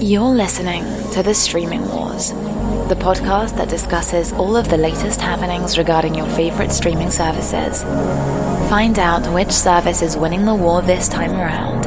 You're listening to The Streaming Wars, the podcast that discusses all of the latest happenings regarding your favorite streaming services. Find out which service is winning the war this time around.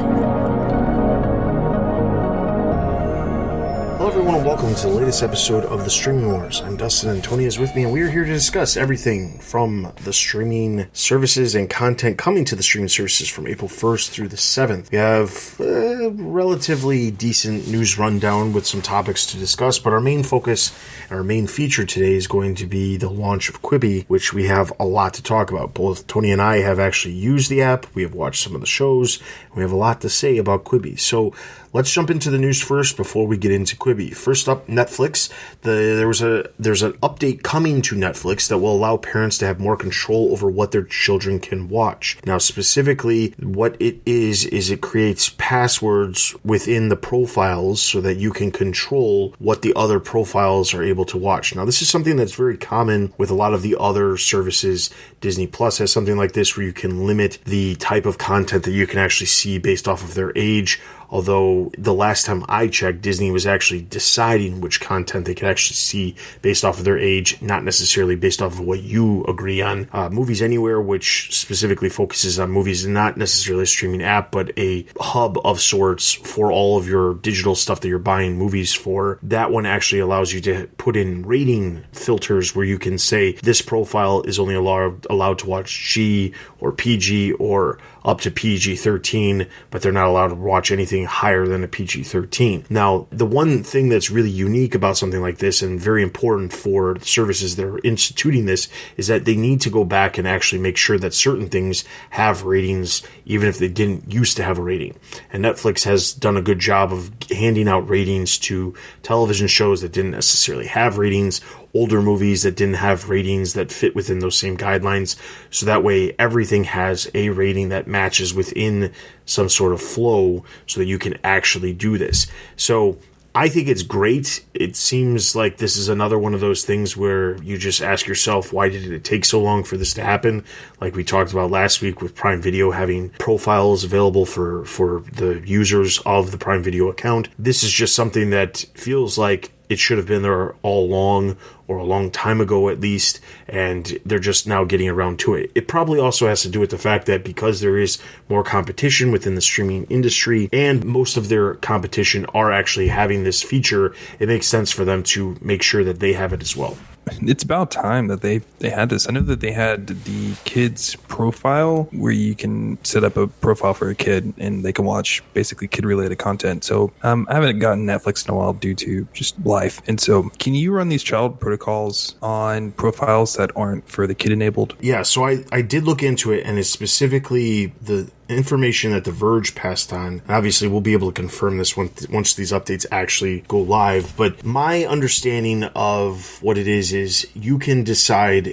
Hello everyone and welcome to the latest episode of The Streaming Wars. I'm Dustin and Tony is with me, and we are here to discuss everything from the streaming services and content coming to the streaming services from April 1st through the 7th. We have a relatively decent news rundown with some topics to discuss, but our main focus, our main feature today is going to be the launch of Quibi, which we have a lot to talk about. Both Tony and I have actually used the app, we have watched some of the shows, and we have a lot to say about Quibi. So let's jump into the news first before we get into Quibi. First up, Netflix. There's an update coming to Netflix that will allow parents to have more control over what their children can watch. Now, specifically, what it is it creates passwords within the profiles so that you can control what the other profiles are able to watch. Now, this is something that's very common with a lot of the other services. Disney Plus has something like this where you can limit the type of content that you can actually see based off of their age. Although the last time I checked, Disney was actually deciding which content they could actually see based off of their age, not necessarily based off of what you agree on. Movies Anywhere, which specifically focuses on movies, not necessarily a streaming app, but a hub of sorts for all of your digital stuff that you're buying movies for. That one actually allows you to put in rating filters where you can say this profile is only allowed to watch G or PG or up to PG-13, but they're not allowed to watch anything higher than a PG-13. Now, the one thing that's really unique about something like this and very important for the services that are instituting this is that they need to go back and actually make sure that certain things have ratings, even if they didn't used to have a rating. And Netflix has done a good job of handing out ratings to television shows that didn't necessarily have ratings, older movies that didn't have ratings that fit within those same guidelines. So that way everything has a rating that matches within some sort of flow so that you can actually do this. So I think it's great. It seems like this is another one of those things where you just ask yourself, why did it take so long for this to happen? Like we talked about last week with Prime Video having profiles available for the users of the Prime Video account. This is just something that feels like it should have been there all along, or a long time ago at least, and they're just now getting around to it. It probably also has to do with the fact that because there is more competition within the streaming industry, and most of their competition are actually having this feature, it makes sense for them to make sure that they have it as well. It's about time that they had this. I know that they had the kids profile where you can set up a profile for a kid and they can watch basically kid related content. So I haven't gotten Netflix in a while due to just life. And so can you run these child protocols on profiles that aren't for the kid enabled? Yeah, so I did look into it, and it's specifically the information that The Verge passed on. Obviously, we'll be able to confirm this once these updates actually go live. But my understanding of what it is you can decide,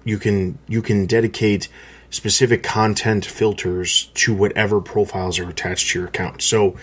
you can dedicate specific content filters to whatever profiles are attached to your account. So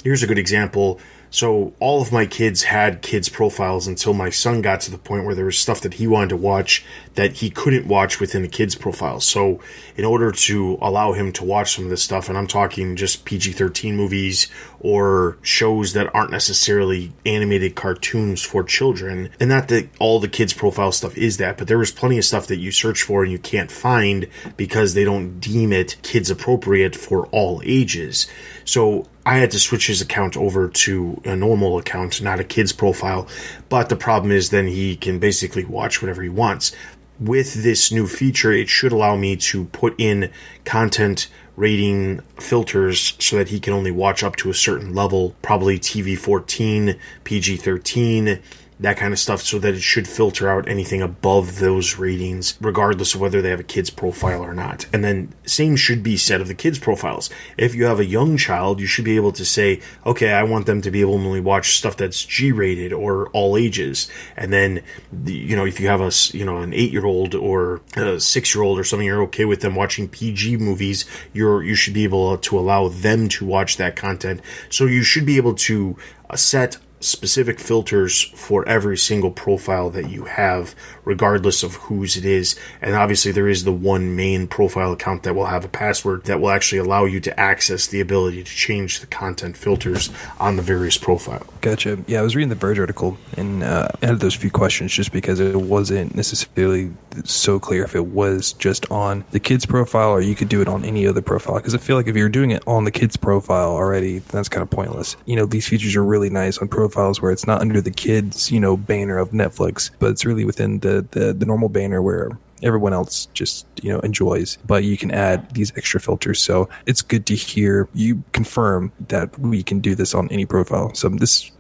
here's a good example. So all of my kids had kids profiles until my son got to the point where there was stuff that he wanted to watch that he couldn't watch within the kids profile. So in order to allow him to watch some of this stuff, and I'm talking just PG-13 movies or shows that aren't necessarily animated cartoons for children, and not that all the kids profile stuff is that, but there was plenty of stuff that you search for and you can't find because they don't deem it kids appropriate for all ages. So I had to switch his account over to a normal account, not a kid's profile. But the problem is then he can basically watch whatever he wants. With this new feature, it should allow me to put in content rating filters so that he can only watch up to a certain level, probably TV 14, PG 13, that kind of stuff, so that it should filter out anything above those ratings, regardless of whether they have a kid's profile or not. And then same should be said of the kids' profiles. If you have a young child, you should be able to say, okay, I want them to be able to only watch stuff that's G-rated or all ages. And then, if you have an 8-year-old or a 6-year-old or something, you're okay with them watching PG movies, you should be able to allow them to watch that content. So you should be able to set specific filters for every single profile that you have, regardless of whose it is. And obviously there is the one main profile account that will have a password that will actually allow you to access the ability to change the content filters on the various profile. Gotcha. Yeah, I was reading the Verge article and I had those few questions just because it wasn't necessarily so clear if it was just on the kids profile or you could do it on any other profile. Because I feel like if you're doing it on the kids profile already, that's kind of pointless. These features are really nice on profiles where it's not under the kids, banner of Netflix, but it's really within the normal banner where everyone else just enjoys, but you can add these extra filters. So it's good to hear you confirm that we can do this on any profile. So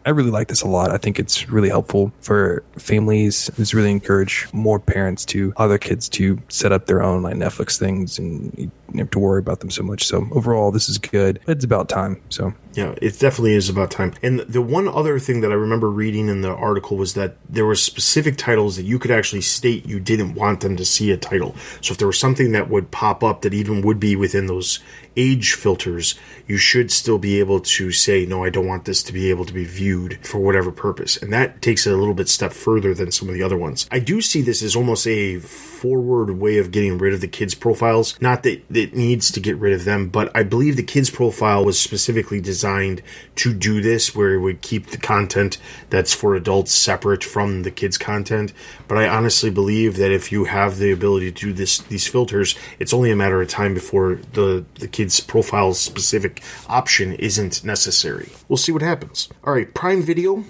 I really like this a lot. I think it's really helpful for families. It's really encourage more parents to allow their kids to set up their own like Netflix things and you don't have to worry about them so much. So overall, this is good. It's about time. So yeah, it definitely is about time. And the one other thing that I remember reading in the article was that there were specific titles that you could actually state you didn't want them to see a title. So if there was something that would pop up that even would be within those age filters, you should still be able to say, no, I don't want this to be able to be viewed for whatever purpose. And that takes it a little bit step further than some of the other ones. I do see this as almost a forward way of getting rid of the kids profiles. Not that it needs to get rid of them, but I believe the kids profile was specifically designed to do this, where it would keep the content that's for adults separate from the kids content. But I honestly believe that if you have the ability to do these filters, it's only a matter of time before the kids profile specific option isn't necessary. We'll see what happens. All right, Prime Video,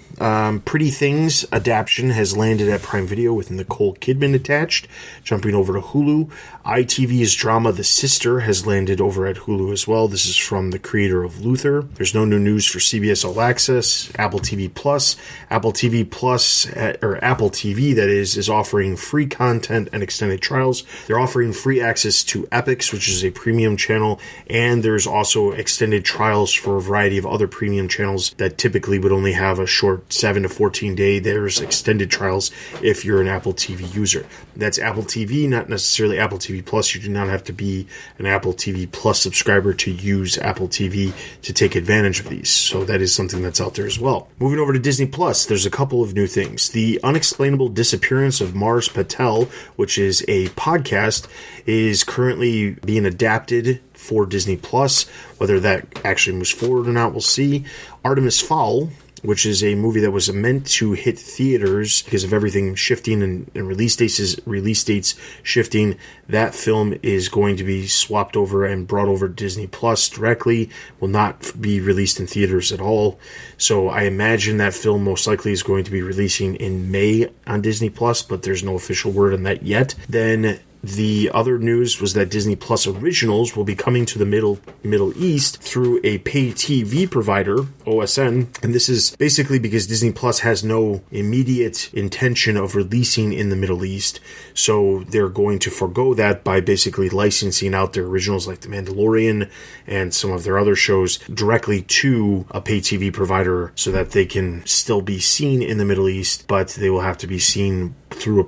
Pretty Things adaptation has landed at Prime Video with Nicole Kidman attached. Jumping over to Hulu, ITV's drama The Sister has landed over at Hulu as well. This is from the creator of Luther. There's no new news for CBS All Access, Apple TV Plus. Apple TV Plus, or Apple TV that is offering free content and extended trials. They're offering free access to Epix, which is a premium channel, and there's also extended trials for a variety of other premium channels that typically would only have a short 7 to 14 day. There's extended trials if you're an Apple TV user. That's Apple TV, not necessarily Apple TV Plus. You do not have to be an Apple TV Plus subscriber to use Apple TV to take advantage of these. So that is something that's out there as well. Moving over to Disney Plus, there's a couple of new things. The Unexplainable Disappearance of Mars Patel, which is a podcast, is currently being adapted for Disney Plus. Whether that actually moves forward or not, we'll see. Artemis Fowl, which is a movie that was meant to hit theaters because of everything shifting and release dates shifting. That film is going to be swapped over and brought over to Disney Plus directly, will not be released in theaters at all. So I imagine that film most likely is going to be releasing in May on Disney Plus, but there's no official word on that yet. Then the other news was that Disney Plus Originals will be coming to the Middle East through a pay TV provider, OSN, and this is basically because Disney Plus has no immediate intention of releasing in the Middle East, so they're going to forego that by basically licensing out their originals like The Mandalorian and some of their other shows directly to a pay TV provider so that they can still be seen in the Middle East, but they will have to be seen through a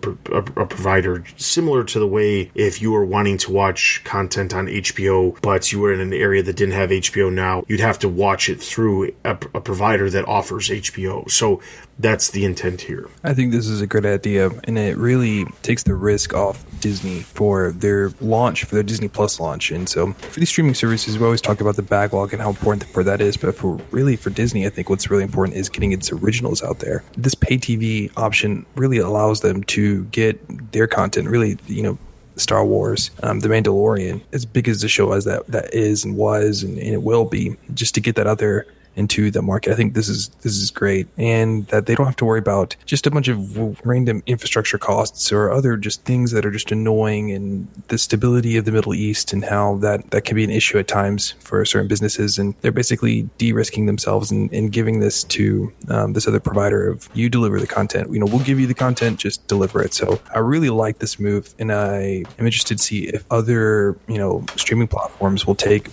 provider, similar to the way if you were wanting to watch content on HBO, but you were in an area that didn't have HBO now, you'd have to watch it through a provider that offers HBO. So that's the intent here. I think this is a good idea, and it really takes the risk off Disney for their launch, for their Disney Plus launch. And so for these streaming services, we always talk about the backlog and how important for that is, but for Disney, I think what's really important is getting its originals out there. This pay TV option really allows them to get their content, really, Star Wars, The Mandalorian, as big as the show as that is and was and it will be, just to get that out there into the market. I think this is great, and that they don't have to worry about just a bunch of random infrastructure costs or other just things that are just annoying, and the stability of the Middle East and how that can be an issue at times for certain businesses. And they're basically de-risking themselves and giving this to this other provider of, you deliver the content, we'll give you the content, just deliver it. So I really like this move, and I am interested to see if other streaming platforms will take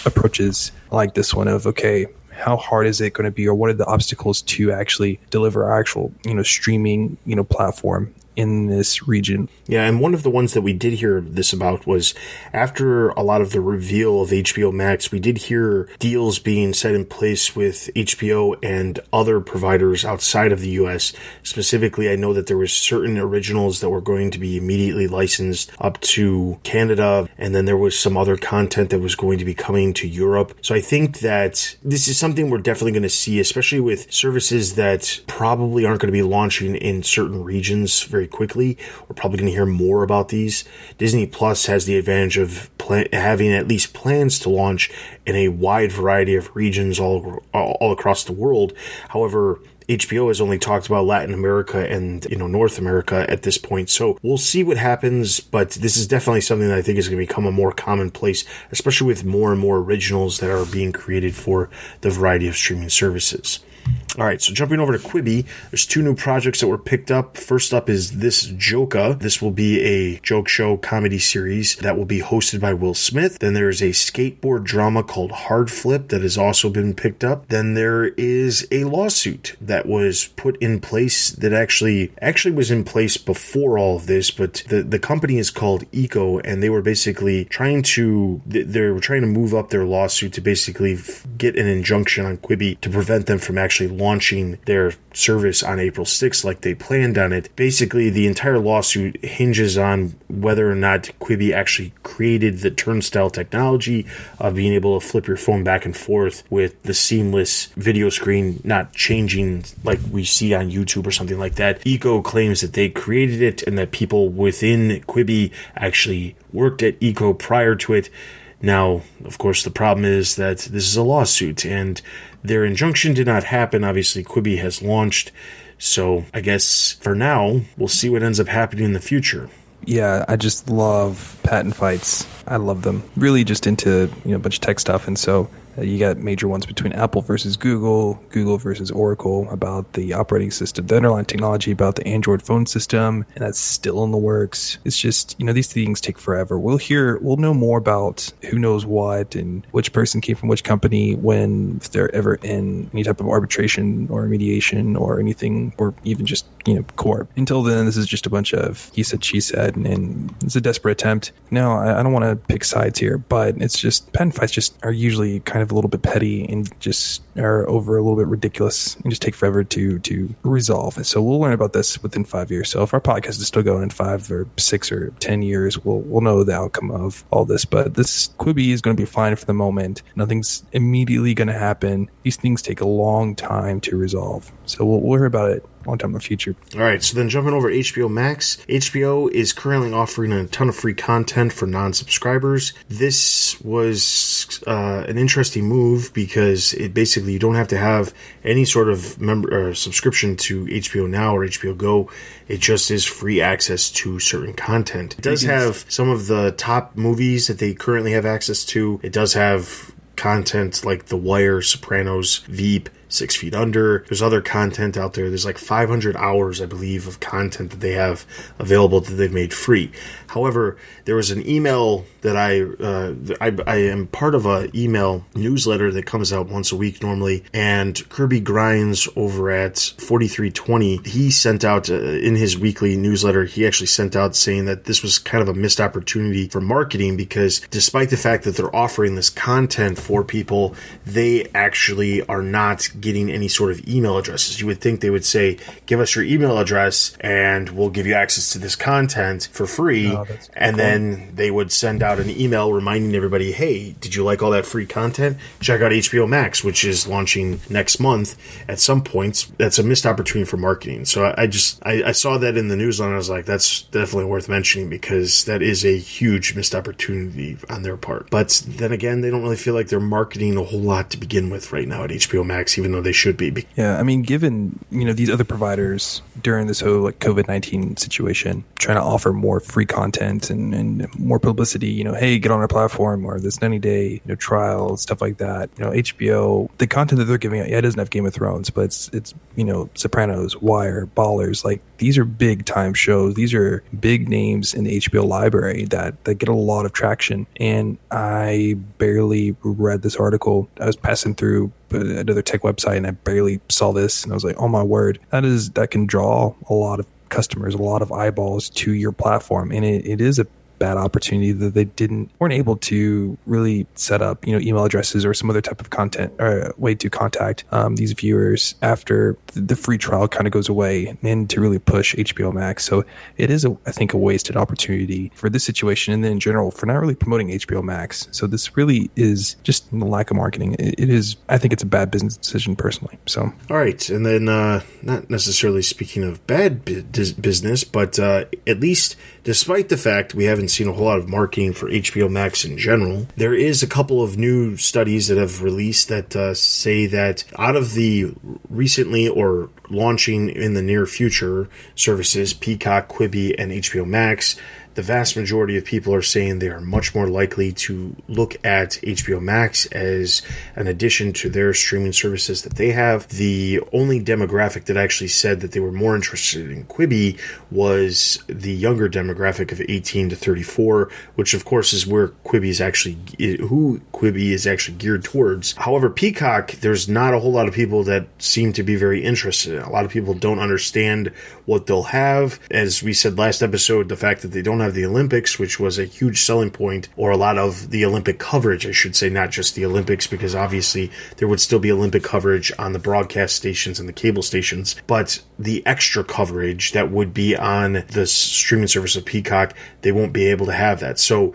approaches like this one of, okay, how hard is it going to be, or what are the obstacles to actually deliver our actual, streaming, platform in this region. Yeah, and one of the ones that we did hear this about was after a lot of the reveal of HBO Max, we did hear deals being set in place with HBO and other providers outside of the US. Specifically, I know that there was certain originals that were going to be immediately licensed up to Canada, and then there was some other content that was going to be coming to Europe. So I think that this is something we're definitely going to see, especially with services that probably aren't going to be launching in certain regions very quickly. We're probably going to hear more about these. Disney Plus has the advantage of having at least plans to launch in a wide variety of regions all across the world. However, HBO has only talked about Latin America and, North America at this point. So we'll see what happens, but this is definitely something that I think is going to become a more commonplace, especially with more and more originals that are being created for the variety of streaming services. All right, so jumping over to Quibi, there's 2 new projects that were picked up. First up is This Joka. This will be a joke show comedy series that will be hosted by Will Smith. Then there's a skateboard drama called Hard Flip that has also been picked up. Then there is a lawsuit that was put in place that actually was in place before all of this, but the company is called Eco, and they were basically trying to move up their lawsuit to basically get an injunction on Quibi to prevent them from actually launching their service on April 6th like they planned on it. Basically, the entire lawsuit hinges on whether or not Quibi actually created the turnstile technology of being able to flip your phone back and forth with the seamless video screen not changing like we see on YouTube or something like that. Eco claims that they created it and that people within Quibi actually worked at Eco prior to it. Now, of course, the problem is that this is a lawsuit and their injunction did not happen. Obviously, Quibi has launched. So I guess for now, we'll see what ends up happening in the future. Yeah, I just love patent fights. I love them. Really just into, a bunch of tech stuff. And so you got major ones between Apple versus Google, Google versus Oracle about the operating system, the underlying technology about the Android phone system, and that's still in the works. It's just, these things take forever. We'll know more about who knows what and which person came from which company when if they're ever in any type of arbitration or mediation or anything, or even just, court. Until then, this is just a bunch of he said, she said, and it's a desperate attempt. No, I don't want to pick sides here, but it's just patent fights just are usually kind of a little bit petty and just are over a little bit ridiculous and just take forever to resolve. And so we'll learn about this within 5 years. So if our podcast is still going in 5 or 6 or 10 years, we'll know the outcome of all this. But this Quibi is going to be fine for the moment. Nothing's immediately going to happen. These things take a long time to resolve. So we'll hear about it long time in the future. All right, so then jumping over to HBO Max. HBO is currently offering a ton of free content for non-subscribers. This was an interesting move because it basically you don't have to have any sort of subscription to HBO Now or HBO Go. It just is free access to certain content. It does have some of the top movies that they currently have access to. It does have content like The Wire, Sopranos, Veep, 6 Feet Under. There's other content out there. There's like 500 hours, I believe, of content that they have available that they've made free. However, there was an email that I am part of an email newsletter that comes out once a week normally, and Kirby Grinds over at 4320, he sent out in his weekly newsletter, he actually sent out saying that this was kind of a missed opportunity for marketing because despite the fact that they're offering this content for people, they actually are not getting any sort of email addresses. You would think they would say, give us your email address and we'll give you access to this content for free. And then they would send out an email reminding everybody, hey, did you like all that free content? Check out HBO Max, which is launching next month at some point. That's a missed opportunity for marketing. So I saw that in the news and I was like, that's definitely worth mentioning because that is a huge missed opportunity on their part. But then again, they don't really feel like they're marketing a whole lot to begin with right now at HBO Max, even though they should be. Yeah, I mean, given, these other providers during this whole COVID-19 situation, trying to offer more free content and more publicity, hey, get on our platform or this 90-day trial, stuff like that. HBO, the content that they're giving out, it doesn't have Game of Thrones, but it's Sopranos, Wire, Ballers, like these are big time shows. These are big names in the HBO library that get a lot of traction. And I barely read this article. I was passing through another tech website and I barely saw this and I was like, oh my word, that can draw a lot of customers, a lot of eyeballs to your platform, and it is a bad opportunity that they weren't able to really set up, email addresses or some other type of content or way to contact these viewers after the free trial kind of goes away, and to really push HBO Max. So it is, I think, a wasted opportunity for this situation, and then in general for not really promoting HBO Max. So this really is just the lack of marketing. It is, I think it's a bad business decision personally. So all right, and then not necessarily speaking of bad business, but at least despite the fact we haven't seen a whole lot of marketing for HBO Max in general, there is a couple of new studies that have released that say that out of the recently or launching in the near future services, Peacock, Quibi, and HBO Max, the vast majority of people are saying they are much more likely to look at HBO Max as an addition to their streaming services that they have. The only demographic that actually said that they were more interested in Quibi was the younger demographic of 18 to 34, which of course is where Quibi is actually geared towards. However, Peacock, there's not a whole lot of people that seem to be very interested in it. A lot of people don't understand what they'll have. As we said last episode, the fact that they don't have the Olympics, which was a huge selling point, or a lot of the Olympic coverage, I should say, not just the Olympics, because obviously there would still be Olympic coverage on the broadcast stations and the cable stations, but the extra coverage that would be on the streaming service of Peacock, they won't be able to have that. So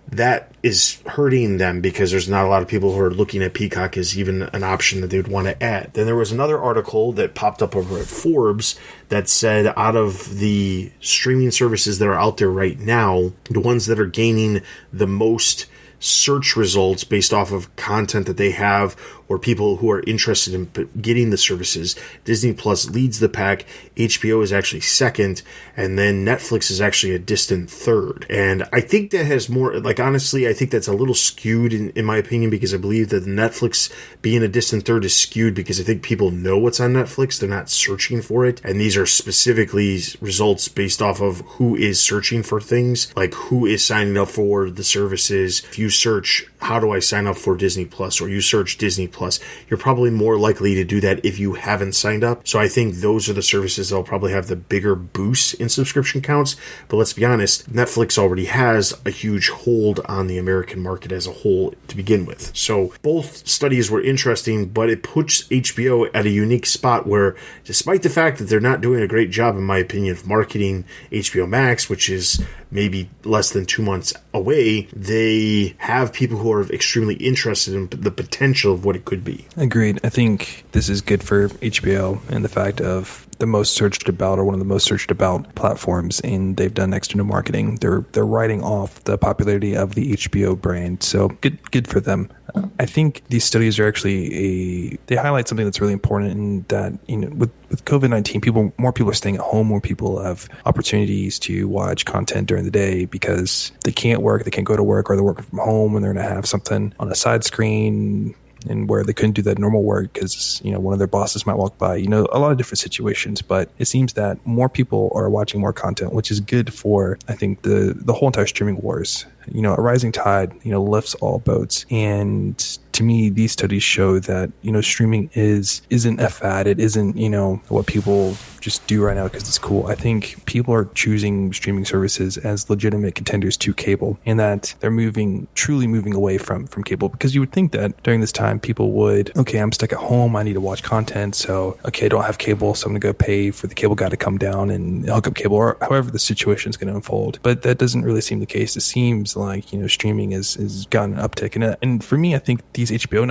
that is hurting them because there's not a lot of people who are looking at Peacock as even an option that they would want to add. Then there was another article that popped up over at Forbes that said out of the streaming services that are out there right now, the ones that are gaining the most search results based off of content that they have or people who are interested in getting the services, Disney Plus leads the pack, HBO is actually second, and then Netflix is actually a distant third. And I think that has more, honestly, I think that's a little skewed in my opinion, because I believe that Netflix being a distant third is skewed because I think people know what's on Netflix, they're not searching for it, and these are specifically results based off of who is searching for things, like who is signing up for the services. If you search, how do I sign up for Disney Plus, or you search Disney Plus, you're probably more likely to do that if you haven't signed up. So I think those are the services that'll probably have the bigger boost in subscription counts. But let's be honest, Netflix already has a huge hold on the American market as a whole to begin with. So both studies were interesting, but it puts HBO at a unique spot where, despite the fact that they're not doing a great job, in my opinion, of marketing HBO Max, which is maybe less than 2 months away, they have people who are extremely interested in the potential of what it could be. Agreed. I think this is good for HBO and the fact of the most searched about, or one of the most searched about platforms, and they've done next to no marketing. They're writing off the popularity of the HBO brand, so good for them. I think these studies are actually they highlight something that's really important, in that with COVID-19, more people are staying at home, more people have opportunities to watch content during the day because they can't work, they can't go to work, or they're working from home and they're going to have something on a side screen, and where they couldn't do that normal work because one of their bosses might walk by. A lot of different situations, but it seems that more people are watching more content, which is good for, I think, the whole entire streaming wars. A rising tide lifts all boats, and to me, these studies show that streaming isn't a fad. It isn't what people just do right now because it's cool. I think people are choosing streaming services as legitimate contenders to cable, and that they're truly moving away from cable, because you would think that during this time people would, okay, I'm stuck at home, I need to watch content, so okay, I don't have cable, so I'm gonna go pay for the cable guy to come down and hook up cable, or however the situation is going to unfold. But that doesn't really seem the case. It seems like streaming has gotten an uptick, and for me, I think these HBO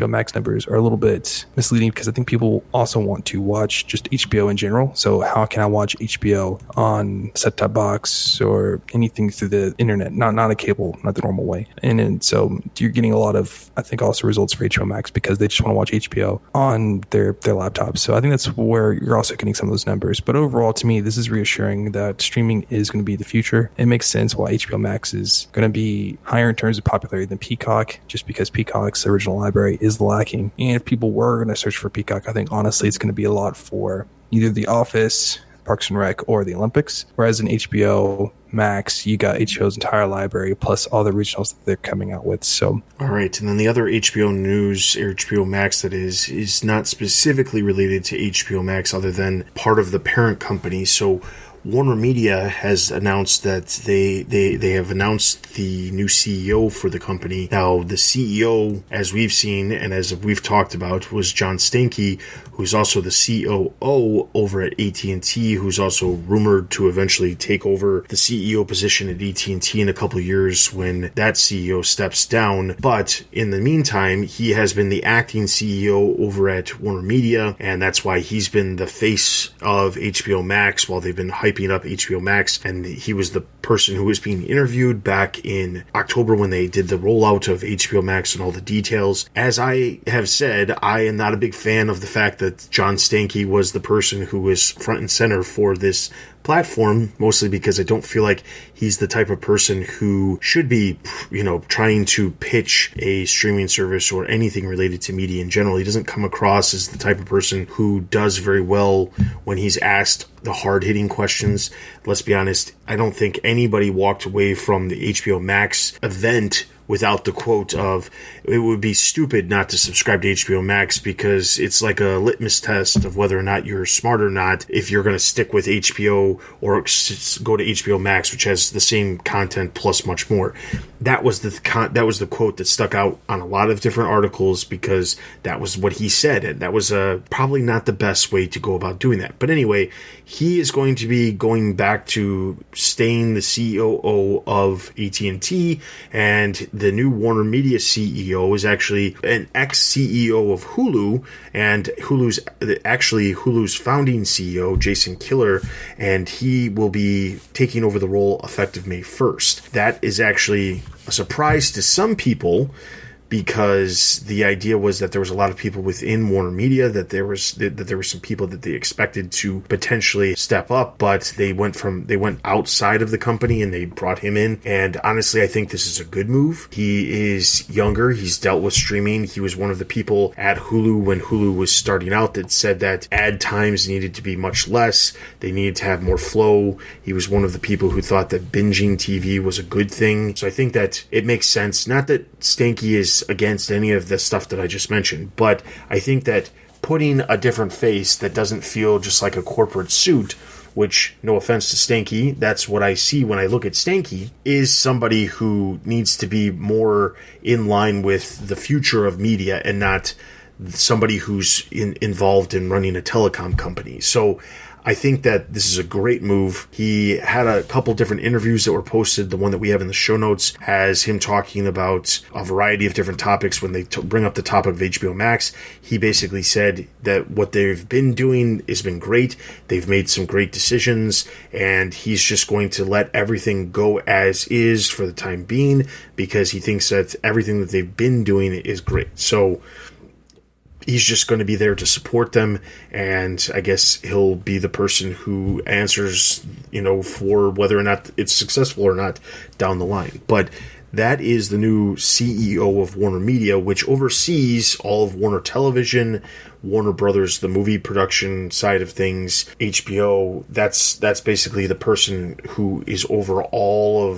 Max numbers are a little bit misleading, because I think people also want to watch just HBO in general. So how can I watch HBO on set-top box or anything through the internet, not a cable, not the normal way? And so you're getting a lot of, I think, also results for HBO Max because they just want to watch HBO on their laptops. So I think that's where you're also getting some of those numbers. But overall, to me, this is reassuring that streaming is going to be the future. It makes sense why HBO Max is going to be higher in terms of popularity than Peacock, just because Peacock's original library is lacking. And if people were going to search for Peacock, I think honestly it's going to be a lot for either The Office, Parks and Rec or the Olympics. Whereas in HBO Max, you got HBO's entire library plus all the originals that they're coming out with. So, all right, and then the other HBO news, or HBO Max that is not specifically related to HBO Max other than part of the parent company. So WarnerMedia has announced that they have announced the new CEO for the company. Now, the CEO, as we've seen and as we've talked about, was John Stankey, who's also the COO over at AT&T, who's also rumored to eventually take over the CEO position at AT&T in a couple of years when that CEO steps down. But in the meantime, he has been the acting CEO over at WarnerMedia, and that's why he's been the face of HBO Max while they've been hyping up HBO Max, and he was the person who was being interviewed back in October when they did the rollout of HBO Max and all the details. As I have said, I am not a big fan of the fact that John Stankey was the person who was front and center for this platform, mostly because I don't feel like he's the type of person who should be, trying to pitch a streaming service or anything related to media in general. He doesn't come across as the type of person who does very well when he's asked the hard-hitting questions. Let's be honest, I don't think anybody walked away from the HBO Max event without the quote of, it would be stupid not to subscribe to HBO Max because it's like a litmus test of whether or not you're smart or not if you're going to stick with HBO or go to HBO Max, which has the same content plus much more. That was the quote that stuck out on a lot of different articles because that was what he said, and that was probably not the best way to go about doing that. But anyway, he is going to be going back to staying the COO of AT&T, and the new WarnerMedia CEO is actually an ex-CEO of Hulu, and Hulu's founding CEO, Jason Killer, and he will be taking over the role effective May 1st. That is actually a surprise to some people, because the idea was that there was a lot of people within WarnerMedia, that there were some people that they expected to potentially step up, but they went outside of the company and they brought him in. And honestly, I think this is a good move. He is younger. He's dealt with streaming. He was one of the people at Hulu when Hulu was starting out that said that ad times needed to be much less. They needed to have more flow. He was one of the people who thought that binging TV was a good thing. So I think that it makes sense. Not that Stanky is against any of the stuff that I just mentioned, but I think that putting a different face that doesn't feel just like a corporate suit, which, no offense to Stanky, that's what I see when I look at Stanky, is somebody who needs to be more in line with the future of media and not somebody who's involved in running a telecom company. So I think that this is a great move. He had a couple different interviews that were posted. The one that we have in the show notes has him talking about a variety of different topics. When they bring up the topic of HBO Max, he basically said that what they've been doing has been great. They've made some great decisions, and he's just going to let everything go as is for the time being because he thinks that everything that they've been doing is great. So he's just going to be there to support them, and I guess he'll be the person who answers, for whether or not it's successful or not down the line. But that is the new CEO of WarnerMedia, which oversees all of Warner Television, Warner Brothers, the movie production side of things, HBO. That's basically the person who is over all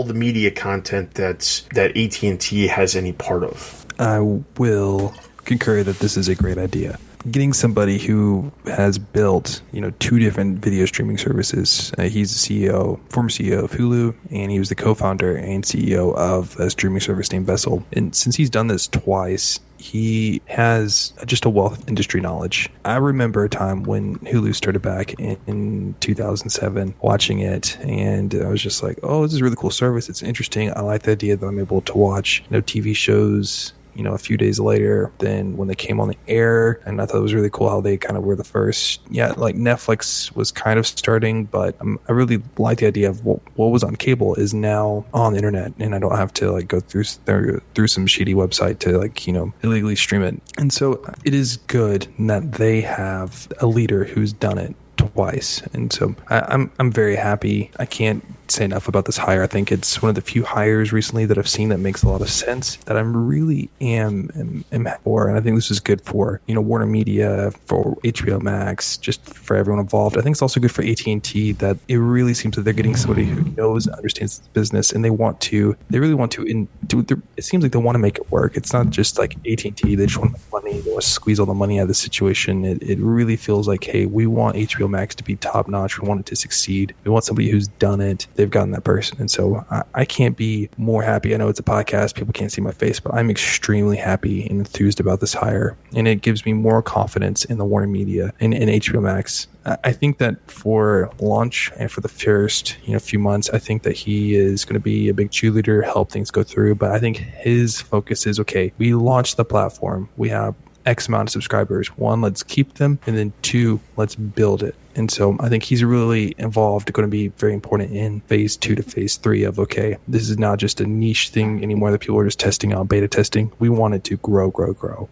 the media content that AT&T has any part of. I will concur that this is a great idea. Getting somebody who has built, two different video streaming services. He's the former CEO of Hulu, and he was the co-founder and CEO of a streaming service named Vessel. And since he's done this twice, he has just a wealth of industry knowledge. I remember a time when Hulu started back in 2007, watching it, and I was just like, oh, this is a really cool service. It's interesting. I like the idea that I'm able to watch, TV shows, a few days later than when they came on the air. And I thought it was really cool how they kind of were the first. Yeah, like Netflix was kind of starting, but I really like the idea of what was on cable is now on the internet, and I don't have to go through some shitty website to illegally stream it. And so it is good that they have a leader who's done it twice, and so I'm very happy. I can't say enough about this hire. I think it's one of the few hires recently that I've seen that makes a lot of sense, that I'm really am for. And I think this is good for, WarnerMedia, for HBO Max, just for everyone involved. I think it's also good for AT&T that it really seems that they're getting somebody who knows, understands the business, and they really want to it seems like they want to make it work. It's not just like AT&T, they just want to make money, they want to squeeze all the money out of the situation. It really feels like, hey, we want HBO Max to be top notch. We want it to succeed. We want somebody who's done it. They've gotten that person. And so I can't be more happy. I know it's a podcast, people can't see my face, but I'm extremely happy and enthused about this hire. And it gives me more confidence in the WarnerMedia and in HBO Max. I think that for launch and for the first few months, I think that he is going to be a big cheerleader, help things go through. But I think his focus is, okay, we launched the platform. We have X amount of subscribers. 1, let's keep them. And then 2, let's build it. And so I think he's really involved, going to be very important in phase 2 to phase 3 of, okay, this is not just a niche thing anymore that people are just testing out, beta testing. We want it to grow.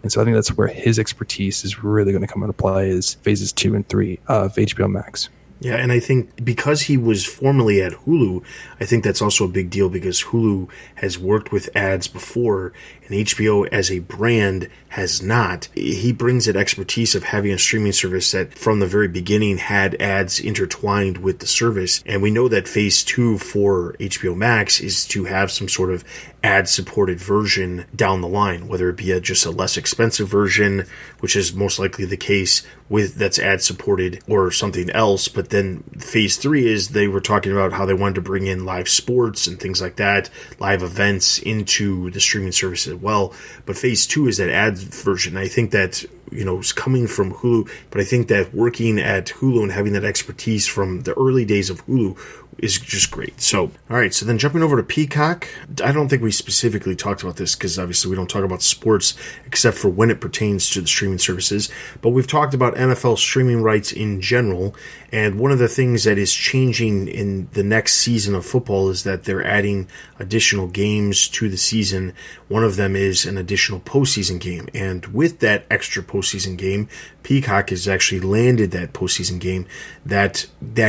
And so I think that's where his expertise is really going to come into play, is phases 2 and 3 of HBO Max. Yeah, and I think because he was formerly at Hulu, I think that's also a big deal, because Hulu has worked with ads before and HBO as a brand has not. He brings that expertise of having a streaming service that from the very beginning had ads intertwined with the service. And we know that phase 2 for HBO Max is to have some sort of ad-supported version down the line, whether it be just a less expensive version, which is most likely the case with that's ad-supported, or something else. But then phase 3 is they were talking about how they wanted to bring in live sports and things like that, live events into the streaming service as well. But phase 2 is that ad version. I think that is coming from Hulu, but I think that working at Hulu and having that expertise from the early days of Hulu is just great. So, all right, so then jumping over to Peacock, I don't think we specifically talked about this because obviously we don't talk about sports except for when it pertains to the streaming services, but we've talked about NFL streaming rights in general, and one of the things that is changing in the next season of football is that they're adding additional games to the season. One of them is an additional postseason game, and with that extra postseason game, Peacock has actually landed that postseason game. That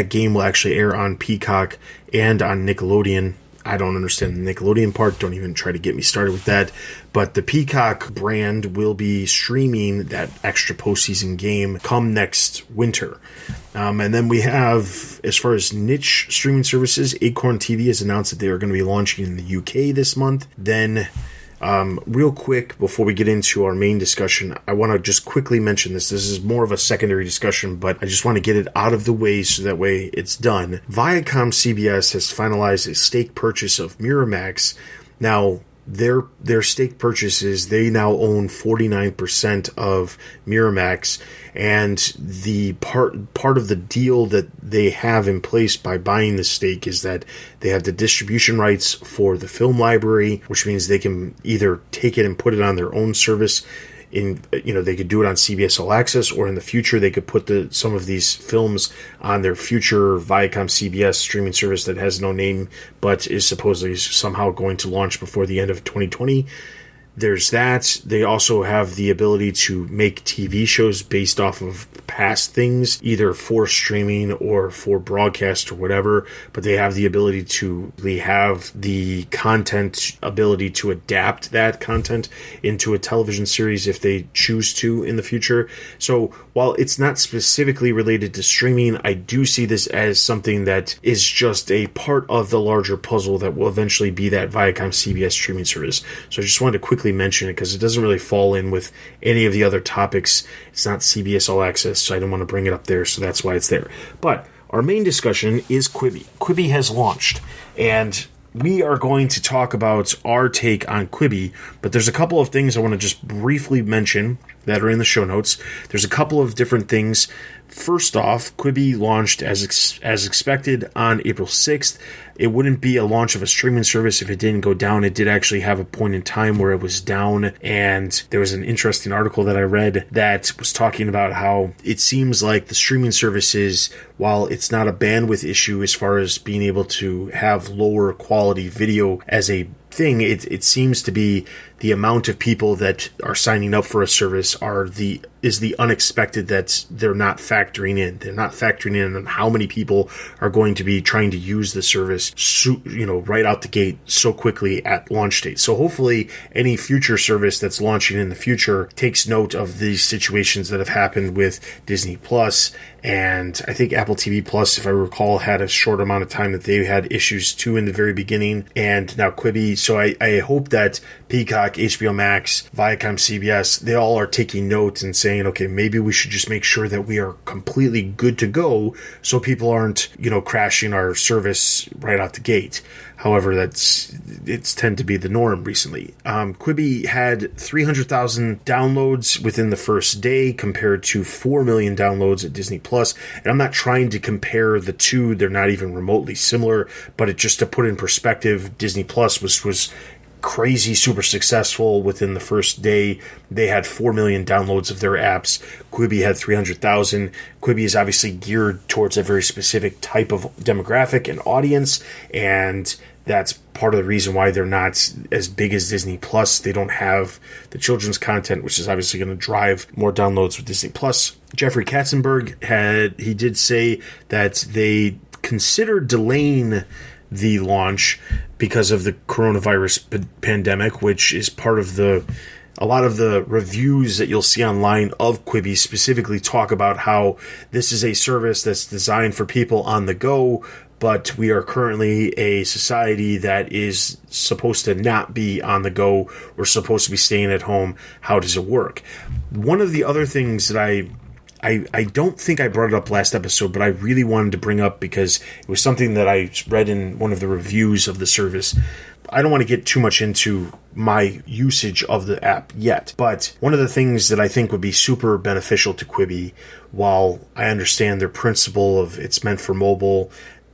game will actually air on Peacock and on Nickelodeon. I don't understand the Nickelodeon part. Don't even try to get me started with that. But the Peacock brand will be streaming that extra postseason game come next winter. And then we have, as far as niche streaming services, Acorn TV has announced that they are going to be launching in the UK this month. Then real quick, before we get into our main discussion, I want to just quickly mention this. This is more of a secondary discussion, but I just want to get it out of the way so that way it's done. Viacom CBS has finalized a stake purchase of Miramax. Now, their stake purchases, they now own 49% of Miramax, and the part of the deal that they have in place by buying the stake is that they have the distribution rights for the film library, which means they can either take it and put it on their own service. They could do it on CBS All Access, or in the future they could put some of these films on their future Viacom CBS streaming service that has no name but is supposedly somehow going to launch before the end of 2020. There's that. They also have the ability to make TV shows based off of past things, either for streaming or for broadcast or whatever, but they have the ability to have the content ability to adapt that content into a television series if they choose to in the future. So while it's not specifically related to streaming, I do see this as something that is just a part of the larger puzzle that will eventually be that Viacom CBS streaming service. So I just wanted to quickly mention it because it doesn't really fall in with any of the other topics. It's not CBS All Access, so I didn't want to bring it up there, so that's why it's there. But our main discussion is Quibi. Quibi has launched, and we are going to talk about our take on Quibi, but there's a couple of things I want to just briefly mention that are in the show notes. There's a couple of different things. First off, Quibi launched as expected on April 6th. It wouldn't be a launch of a streaming service if it didn't go down. It did actually have a point in time where it was down, and there was an interesting article that I read that was talking about how it seems like the streaming services, while it's not a bandwidth issue as far as being able to have lower quality video as a thing, it seems to be the amount of people that are signing up for a service is the unexpected that they're not factoring in. They're not factoring in on how many people are going to be trying to use the service, right out the gate so quickly at launch date. So hopefully any future service that's launching in the future takes note of these situations that have happened with Disney Plus. And I think Apple TV Plus, if I recall, had a short amount of time that they had issues too in the very beginning, and now Quibi. So I hope that Peacock, HBO Max, Viacom, CBS, they all are taking note and saying, okay, maybe we should just make sure that we are completely good to go so people aren't, crashing our service right out the gate. However, it's tend to be the norm recently. Quibi had 300,000 downloads within the first day compared to 4 million downloads at Disney Plus. And I'm not trying to compare the two; they're not even remotely similar. But just to put in perspective, Disney Plus was crazy, super successful within the first day. They had 4 million downloads of their apps. Quibi had 300,000. Quibi is obviously geared towards a very specific type of demographic and audience, and that's part of the reason why they're not as big as Disney Plus. They don't have the children's content, which is obviously going to drive more downloads with Disney Plus. Jeffrey Katzenberg did say that they considered delaying the launch because of the coronavirus pandemic, which is part of a lot of the reviews that you'll see online of Quibi specifically talk about how this is a service that's designed for people on the go, but we are currently a society that is supposed to not be on the go. We're supposed to be staying at home. How does it work? One of the other things that I don't think I brought it up last episode, but I really wanted to bring up because it was something that I read in one of the reviews of the service. I don't want to get too much into my usage of the app yet, but one of the things that I think would be super beneficial to Quibi, while I understand their principle of it's meant for mobile,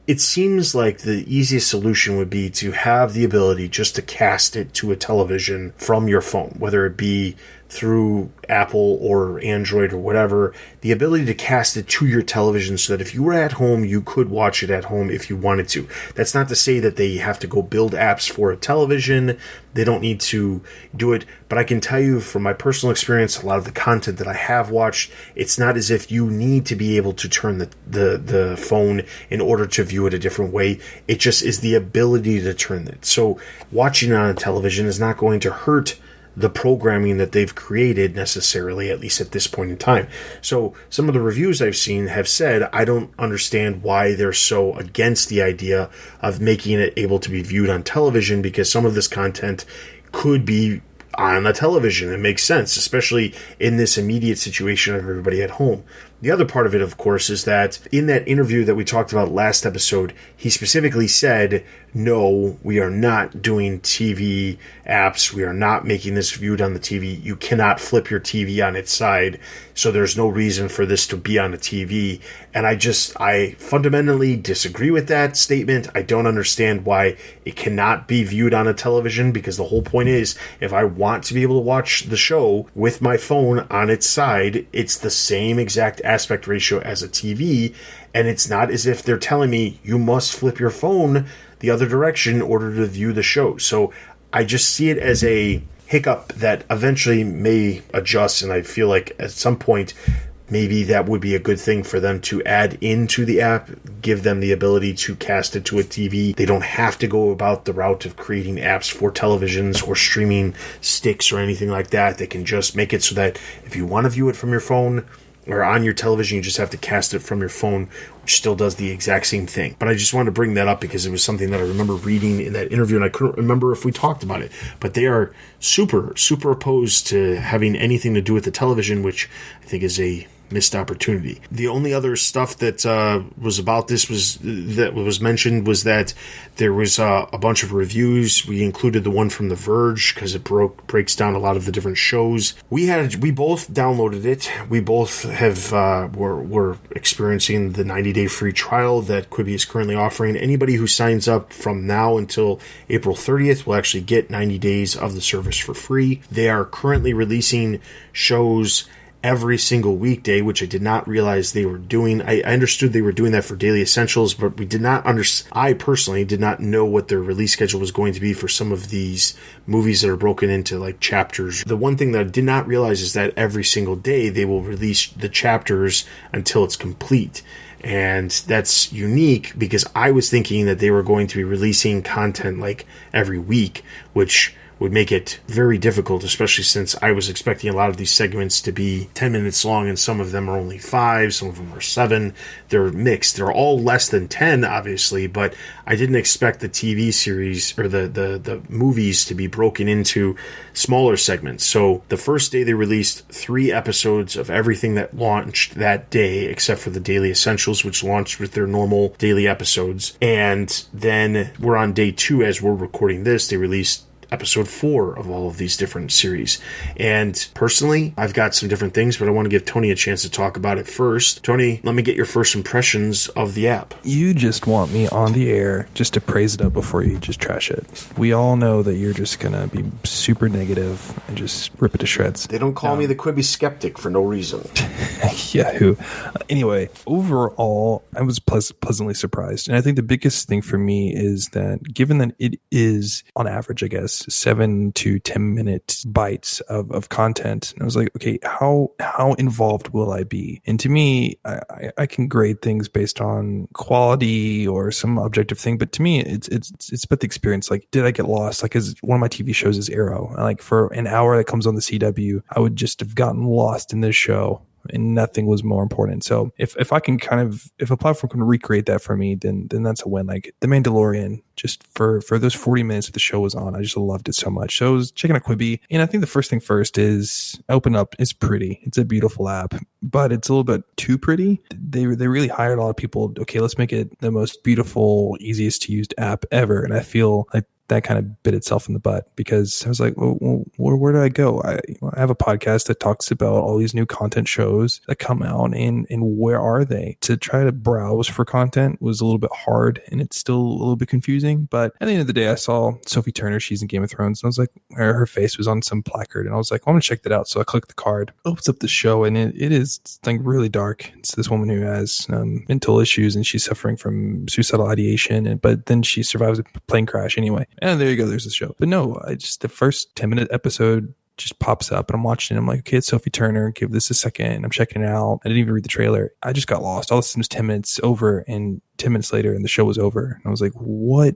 it seems like the easiest solution would be to have the ability just to cast it to a television from your phone, whether it be through Apple or Android or whatever, the ability to cast it to your television so that if you were at home, you could watch it at home if you wanted to. That's not to say that they have to go build apps for a television. They don't need to do it. But I can tell you from my personal experience, a lot of the content that I have watched, it's not as if you need to be able to turn the phone in order to view it a different way. It just is the ability to turn it. So watching it on a television is not going to hurt the programming that they've created necessarily, at least at this point in time. So some of the reviews I've seen have said, I don't understand why they're so against the idea of making it able to be viewed on television, because some of this content could be on a television. It makes sense, especially in this immediate situation of everybody at home. The other part of it, of course, is that in that interview that we talked about last episode, he specifically said, no, we are not doing TV apps. We are not making this viewed on the TV. You cannot flip your TV on its side, so there's no reason for this to be on a TV. And I fundamentally disagree with that statement. I don't understand why it cannot be viewed on a television, because the whole point is, if I want to be able to watch the show with my phone on its side, it's the same exact aspect ratio as a TV, and it's not as if they're telling me you must flip your phone the other direction in order to view the show. So I just see it as a hiccup that eventually may adjust, and I feel like at some point maybe that would be a good thing for them to add into the app, give them the ability to cast it to a TV. They don't have to go about the route of creating apps for televisions or streaming sticks or anything like that. They can just make it so that if you want to view it from your phone or on your television, you just have to cast it from your phone, which still does the exact same thing. But I just wanted to bring that up because it was something that I remember reading in that interview, and I couldn't remember if we talked about it. But they are super, super opposed to having anything to do with the television, which I think is a missed opportunity. The only other stuff that was about this was mentioned was that there was a bunch of reviews. We included the one from The Verge because it breaks down a lot of the different shows. We both downloaded it. We both have were experiencing the 90-day free trial that Quibi is currently offering. Anybody who signs up from now until April 30th will actually get 90 days of the service for free. They are currently releasing shows every single weekday, which I did not realize they were doing. I understood they were doing that for Daily Essentials, but I personally did not know what their release schedule was going to be for some of these movies that are broken into like chapters. The one thing that I did not realize is that every single day they will release the chapters until it's complete. And that's unique because I was thinking that they were going to be releasing content like every week, which would make it very difficult, especially since I was expecting a lot of these segments to be 10 minutes long, and some of them are only 5, some of them are 7. They're mixed. They're all less than 10, obviously, but I didn't expect the TV series or the movies to be broken into smaller segments. So the first day they released 3 episodes of everything that launched that day, except for the Daily Essentials, which launched with their normal daily episodes. And then we're on day 2 as we're recording this. They released episode 4 of all of these different series. And personally, I've got some different things, but I want to give Tony a chance to talk about it first. Tony, let me get your first impressions of the app. You just want me on the air just to praise it up before you just trash it. We all know that you're just going to be super negative and just rip it to shreds. They don't call me the Quibi skeptic for no reason. Yahoo. Anyway, overall, I was pleasantly surprised. And I think the biggest thing for me is that given that it is, on average, I guess, 7 to 10 minute bites of content, and I was like, okay, how involved will I be? And to me, I can grade things based on quality or some objective thing, but to me, it's about the experience. Like, did I get lost? Like, as one of my TV shows is Arrow. Like, for an hour that comes on the CW, I would just have gotten lost in this show, and nothing was more important. So if a platform can recreate that for me, then that's a win. Like The Mandalorian, just for those 40 minutes that the show was on, I just loved it so much. So I was checking out Quibi, and I think the first thing first is open up. It's pretty. It's a beautiful app, but it's a little bit too pretty. They really hired a lot of people. Okay, let's make it the most beautiful, easiest to use app ever. And I feel like that kind of bit itself in the butt, because I was like, well, where do I go? I have a podcast that talks about all these new content shows that come out, and where are they? To try to browse for content was a little bit hard, and it's still a little bit confusing. But at the end of the day, I saw Sophie Turner. She's in Game of Thrones. And I was like, her face was on some placard, and I was like, I'm going to check that out. So I clicked the card, opens up the show, and it is like really dark. It's this woman who has mental issues, and she's suffering from suicidal ideation, but then she survives a plane crash anyway. And there you go, there's the show. But no, the first 10-minute episode just pops up, and I'm watching it. I'm like, okay, it's Sophie Turner. Give this a second. I'm checking it out. I didn't even read the trailer. I just got lost. All of a sudden it was 10 minutes over, and 10 minutes later, and the show was over. And I was like, what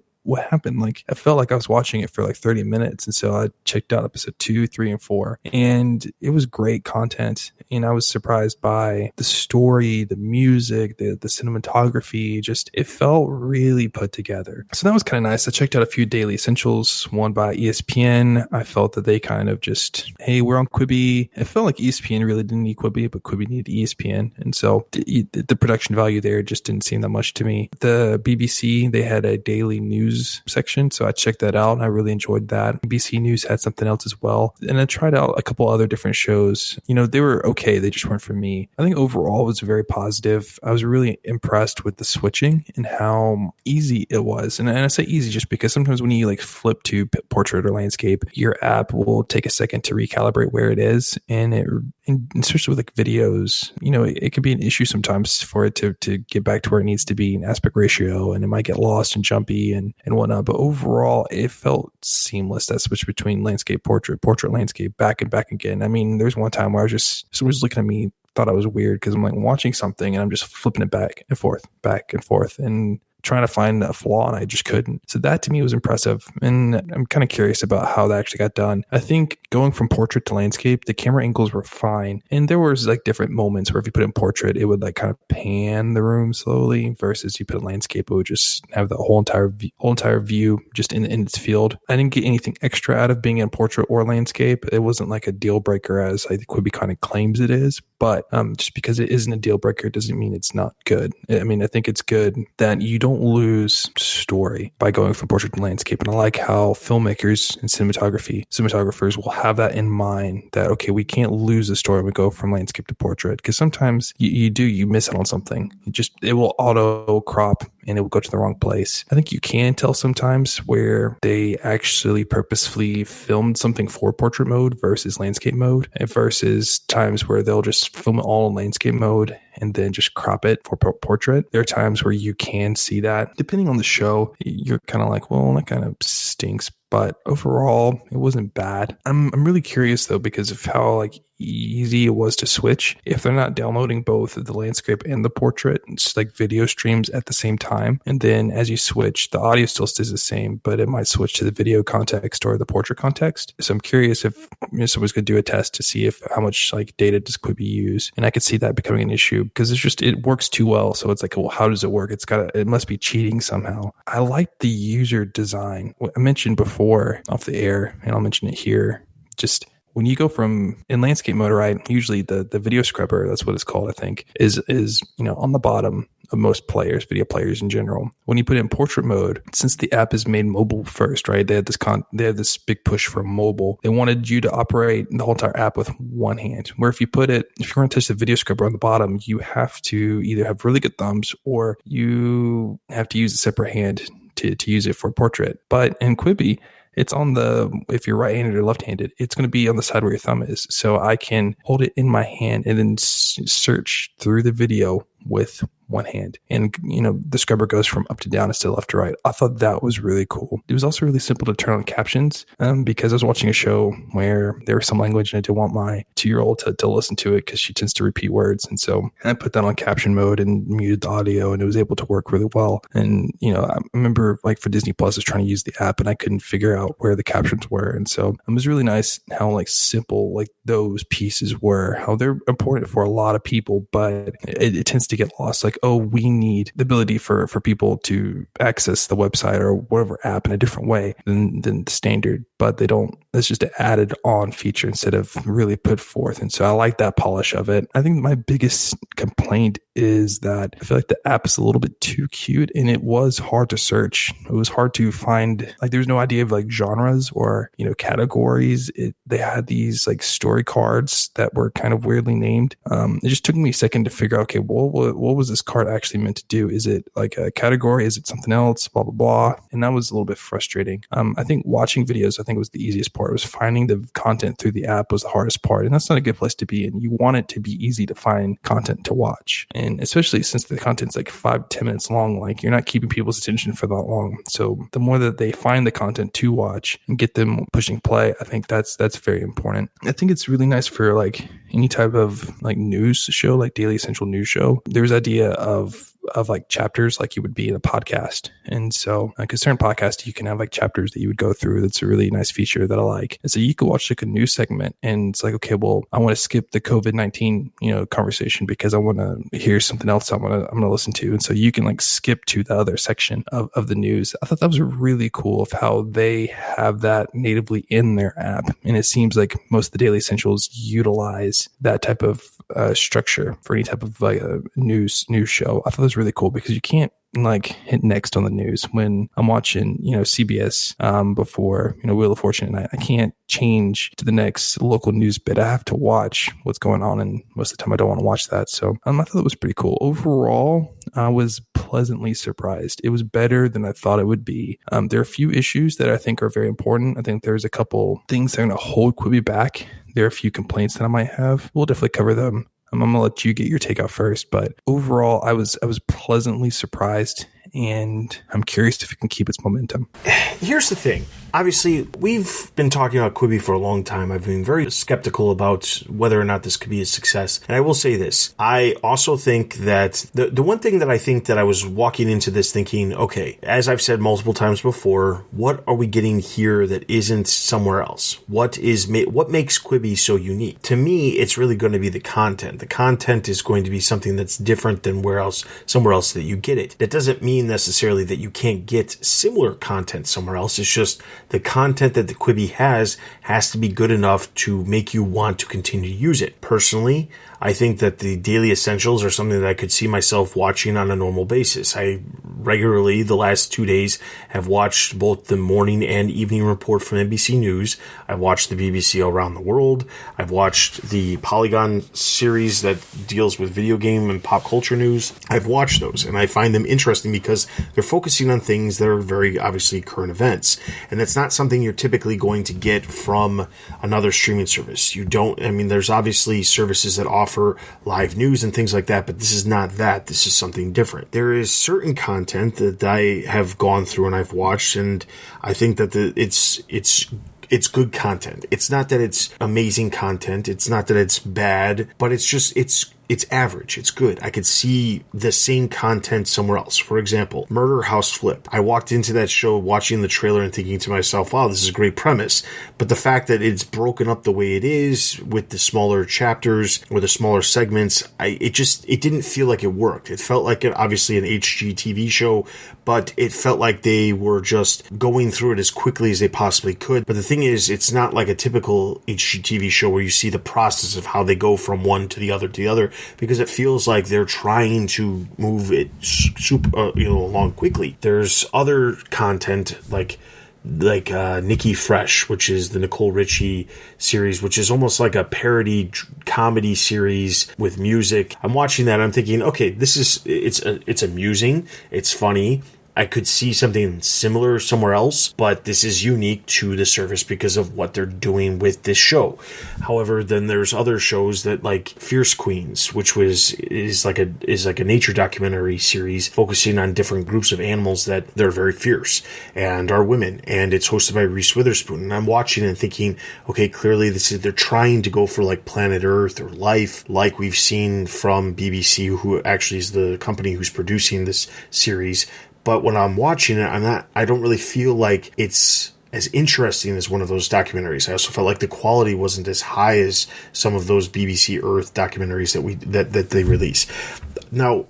happened? Like, I felt like I was watching it for like 30 minutes. And so I checked out episode 2, 3, and 4, and it was great content. And I was surprised by the story, the music, the cinematography. Just, it felt really put together. So that was kind of nice. I checked out a few Daily Essentials, one by ESPN. I felt that they kind of just, hey, we're on Quibi. It felt like ESPN really didn't need Quibi, but Quibi needed ESPN. And so the production value there just didn't seem that much to me. The BBC, they had a daily news section, so I checked that out, and I really enjoyed that. BBC News had something else as well, and I tried out a couple other different shows. They were okay, they just weren't for me. I think overall it was very positive. I was really impressed with the switching and how easy it was, and I say easy just because sometimes when you like flip to portrait or landscape, your app will take a second to recalibrate where it is, and especially with like videos, it could be an issue sometimes for it to get back to where it needs to be in aspect ratio, and it might get lost and jumpy and whatnot. But overall, it felt seamless. That switch between landscape, portrait, landscape, back and back again. I mean, there's one time where someone was looking at me, thought I was weird because I'm like watching something and I'm just flipping it back and forth, and trying to find a flaw, and I just couldn't. So that to me was impressive, and I'm kind of curious about how that actually got done. I think going from portrait to landscape, the camera angles were fine, and there was like different moments where if you put it in portrait, it would like kind of pan the room slowly, versus you put it in landscape, it would just have the whole entire view just in its field. I didn't get anything extra out of being in portrait or landscape. It wasn't like a deal breaker as I think Quibi kind of claims it is, but just because it isn't a deal breaker doesn't mean it's not good. I mean, I think it's good that you don't don't lose story by going from portrait to landscape. And I like how filmmakers and cinematographers will have that in mind, that, okay, we can't lose the story when we go from landscape to portrait, because sometimes you miss out on something. It will auto crop and it will go to the wrong place. I think you can tell sometimes where they actually purposefully filmed something for portrait mode versus landscape mode, and versus times where they'll just film it all in landscape mode and then just crop it for portrait. There are times where you can see that. Depending on the show, you're kind of like, well, that kind of stinks. But overall, it wasn't bad. I'm really curious though, because of how like easy it was to switch. If they're not downloading both the landscape and the portrait, it's like video streams at the same time. And then as you switch, the audio still stays the same, but it might switch to the video context or the portrait context. So I'm curious if someone's going to do a test to see how much like data does Quibi use. And I could see that becoming an issue because it works too well. So it's like, well, how does it work? It must be cheating somehow. I like the user design. What I mentioned before off the air, and I'll mention it here, just when you go from in landscape mode, right? Usually the video scrubber, that's what it's called, I think, is on the bottom of most video players in general. When you put it in portrait mode, since the app is made mobile first, right? They had this big push for mobile. They wanted you to operate the whole entire app with one hand. Where if you're going to touch the video scrubber on the bottom, you have to either have really good thumbs or you have to use a separate hand to use it for portrait. But in Quibi, it's if you're right-handed or left-handed, it's going to be on the side where your thumb is. So I can hold it in my hand and then search through the video with one hand. And, the scrubber goes from up to down instead of left to right. I thought that was really cool. It was also really simple to turn on captions because I was watching a show where there was some language and I didn't want my 2-year-old to listen to it because she tends to repeat words. And so I put that on caption mode and muted the audio, and it was able to work really well. And, I remember like for Disney Plus, I was trying to use the app and I couldn't figure out where the captions were. And so it was really nice how like simple like those pieces were, how they're important for a lot of people, but it tends to get lost. Like, oh, we need the ability for people to access the website or whatever app in a different way than the standard, but they don't. That's just an added on feature instead of really put forth. And so I like that polish of it. I think my biggest complaint is that I feel like the app is a little bit too cute and it was hard to search. It was hard to find, like there's no idea of like genres or, categories. They had these like story cards that were kind of weirdly named. It just took me a second to figure out, okay, what was this card actually meant to do? Is it like a category? Is it something else? Blah, blah, blah. And that was a little bit frustrating. I think watching videos, I think it was the easiest part. It was finding the content through the app was the hardest part. And that's not a good place to be in. You want it to be easy to find content to watch. And especially since the content's like 5-10 minutes long, like you're not keeping people's attention for that long. So the more that they find the content to watch and get them pushing play, I think that's very important. I think it's really nice for like any type of like news show, like Daily Essential News show. There's idea of like chapters like you would be in a podcast. And so like a certain podcast, you can have like chapters that you would go through. That's a really nice feature that I like. And so you could watch like a news segment and it's like, okay, well, I want to skip the COVID-19, conversation because I want to hear something else I'm going to listen to. And so you can like skip to the other section of the news. I thought that was really cool of how they have that natively in their app. And it seems like most of the Daily Essentials utilize that type of structure for any type of like a news show. I thought it was really cool because you can't like hit next on the news when I'm watching, CBS before, Wheel of Fortune, and I can't change to the next local news bit. I have to watch what's going on, and most of the time I don't want to watch that. So I thought it was pretty cool. Overall, I was pleasantly surprised. It was better than I thought it would be. There are a few issues that I think are very important. I think there's a couple things that are going to hold Quibi back. There are a few complaints that I might have. We'll definitely cover them. I'm going to let you get your take out first, but overall, I was pleasantly surprised, and I'm curious if it can keep its momentum. Here's the thing. Obviously, we've been talking about Quibi for a long time. I've been very skeptical about whether or not this could be a success. And I will say this. I also think that the one thing that I think that I was walking into this thinking, okay, as I've said multiple times before, what are we getting here that isn't somewhere else? What makes Quibi so unique? To me, it's really going to be the content. The content is going to be something that's different than somewhere else that you get it. That doesn't mean necessarily that you can't get similar content somewhere else. It's just the content that the Quibi has to be good enough to make you want to continue to use it. Personally, I think that the daily essentials are something that I could see myself watching on a normal basis. I regularly, the last 2 days, have watched both the morning and evening report from NBC News. I've watched the BBC Around the World. I've watched the Polygon series that deals with video game and pop culture news. I've watched those, and I find them interesting because they're focusing on things that are very obviously current events. And that's not something you're typically going to get from another streaming service. There's obviously services that offer live news and things like that, but this is not that. This is something different. There is certain content that I have gone through and I've watched, and I think that it's good content. It's not that it's amazing content. It's not that it's bad, but it's average. It's good. I could see the same content somewhere else. For example, Murder House Flip. I walked into that show watching the trailer and thinking to myself, wow, this is a great premise. But the fact that it's broken up the way it is with the smaller chapters or the smaller segments, it didn't feel like it worked. It felt like obviously an HGTV show, but it felt like they were just going through it as quickly as they possibly could. But the thing is, it's not like a typical HGTV show where you see the process of how they go from one to the other, because it feels like they're trying to move it along quickly. There's other content like Nikki Fresh, which is the Nicole Richie series, which is almost like a parody comedy series with music. I'm watching that, I'm thinking, okay, it's amusing, it's funny. I could see something similar somewhere else, but this is unique to the service because of what they're doing with this show. However, then there's other shows that like Fierce Queens, which is like a nature documentary series focusing on different groups of animals that they're very fierce and are women, and it's hosted by Reese Witherspoon. And I'm watching and thinking, okay, clearly they're trying to go for like Planet Earth or Life, like we've seen from BBC, who actually is the company who's producing this series. But when I'm watching it, I don't really feel like it's as interesting as one of those documentaries. I also felt like the quality wasn't as high as some of those BBC Earth documentaries that they release. Now,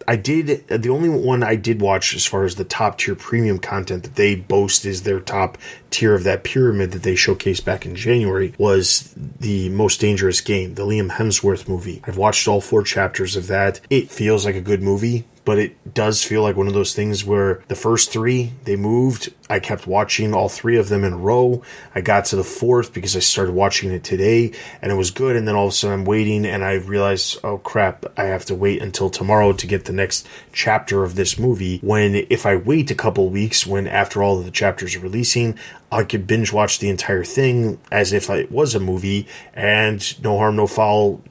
the only one I did watch as far as the top tier premium content that they boast is their top tier of that pyramid that they showcased back in January was the Most Dangerous Game, the Liam Hemsworth movie. I've watched all 4 chapters of that. It feels like a good movie, but it does feel like one of those things where the first 3, they moved. I kept watching all 3 of them in a row. I got to the 4th because I started watching it today, and it was good. And then all of a sudden I'm waiting, and I realized, oh crap, I have to wait until tomorrow to get the next chapter of this movie. When if I wait a couple weeks, when after all of the chapters are releasing, I could binge watch the entire thing as if it was a movie, and no harm, no foul.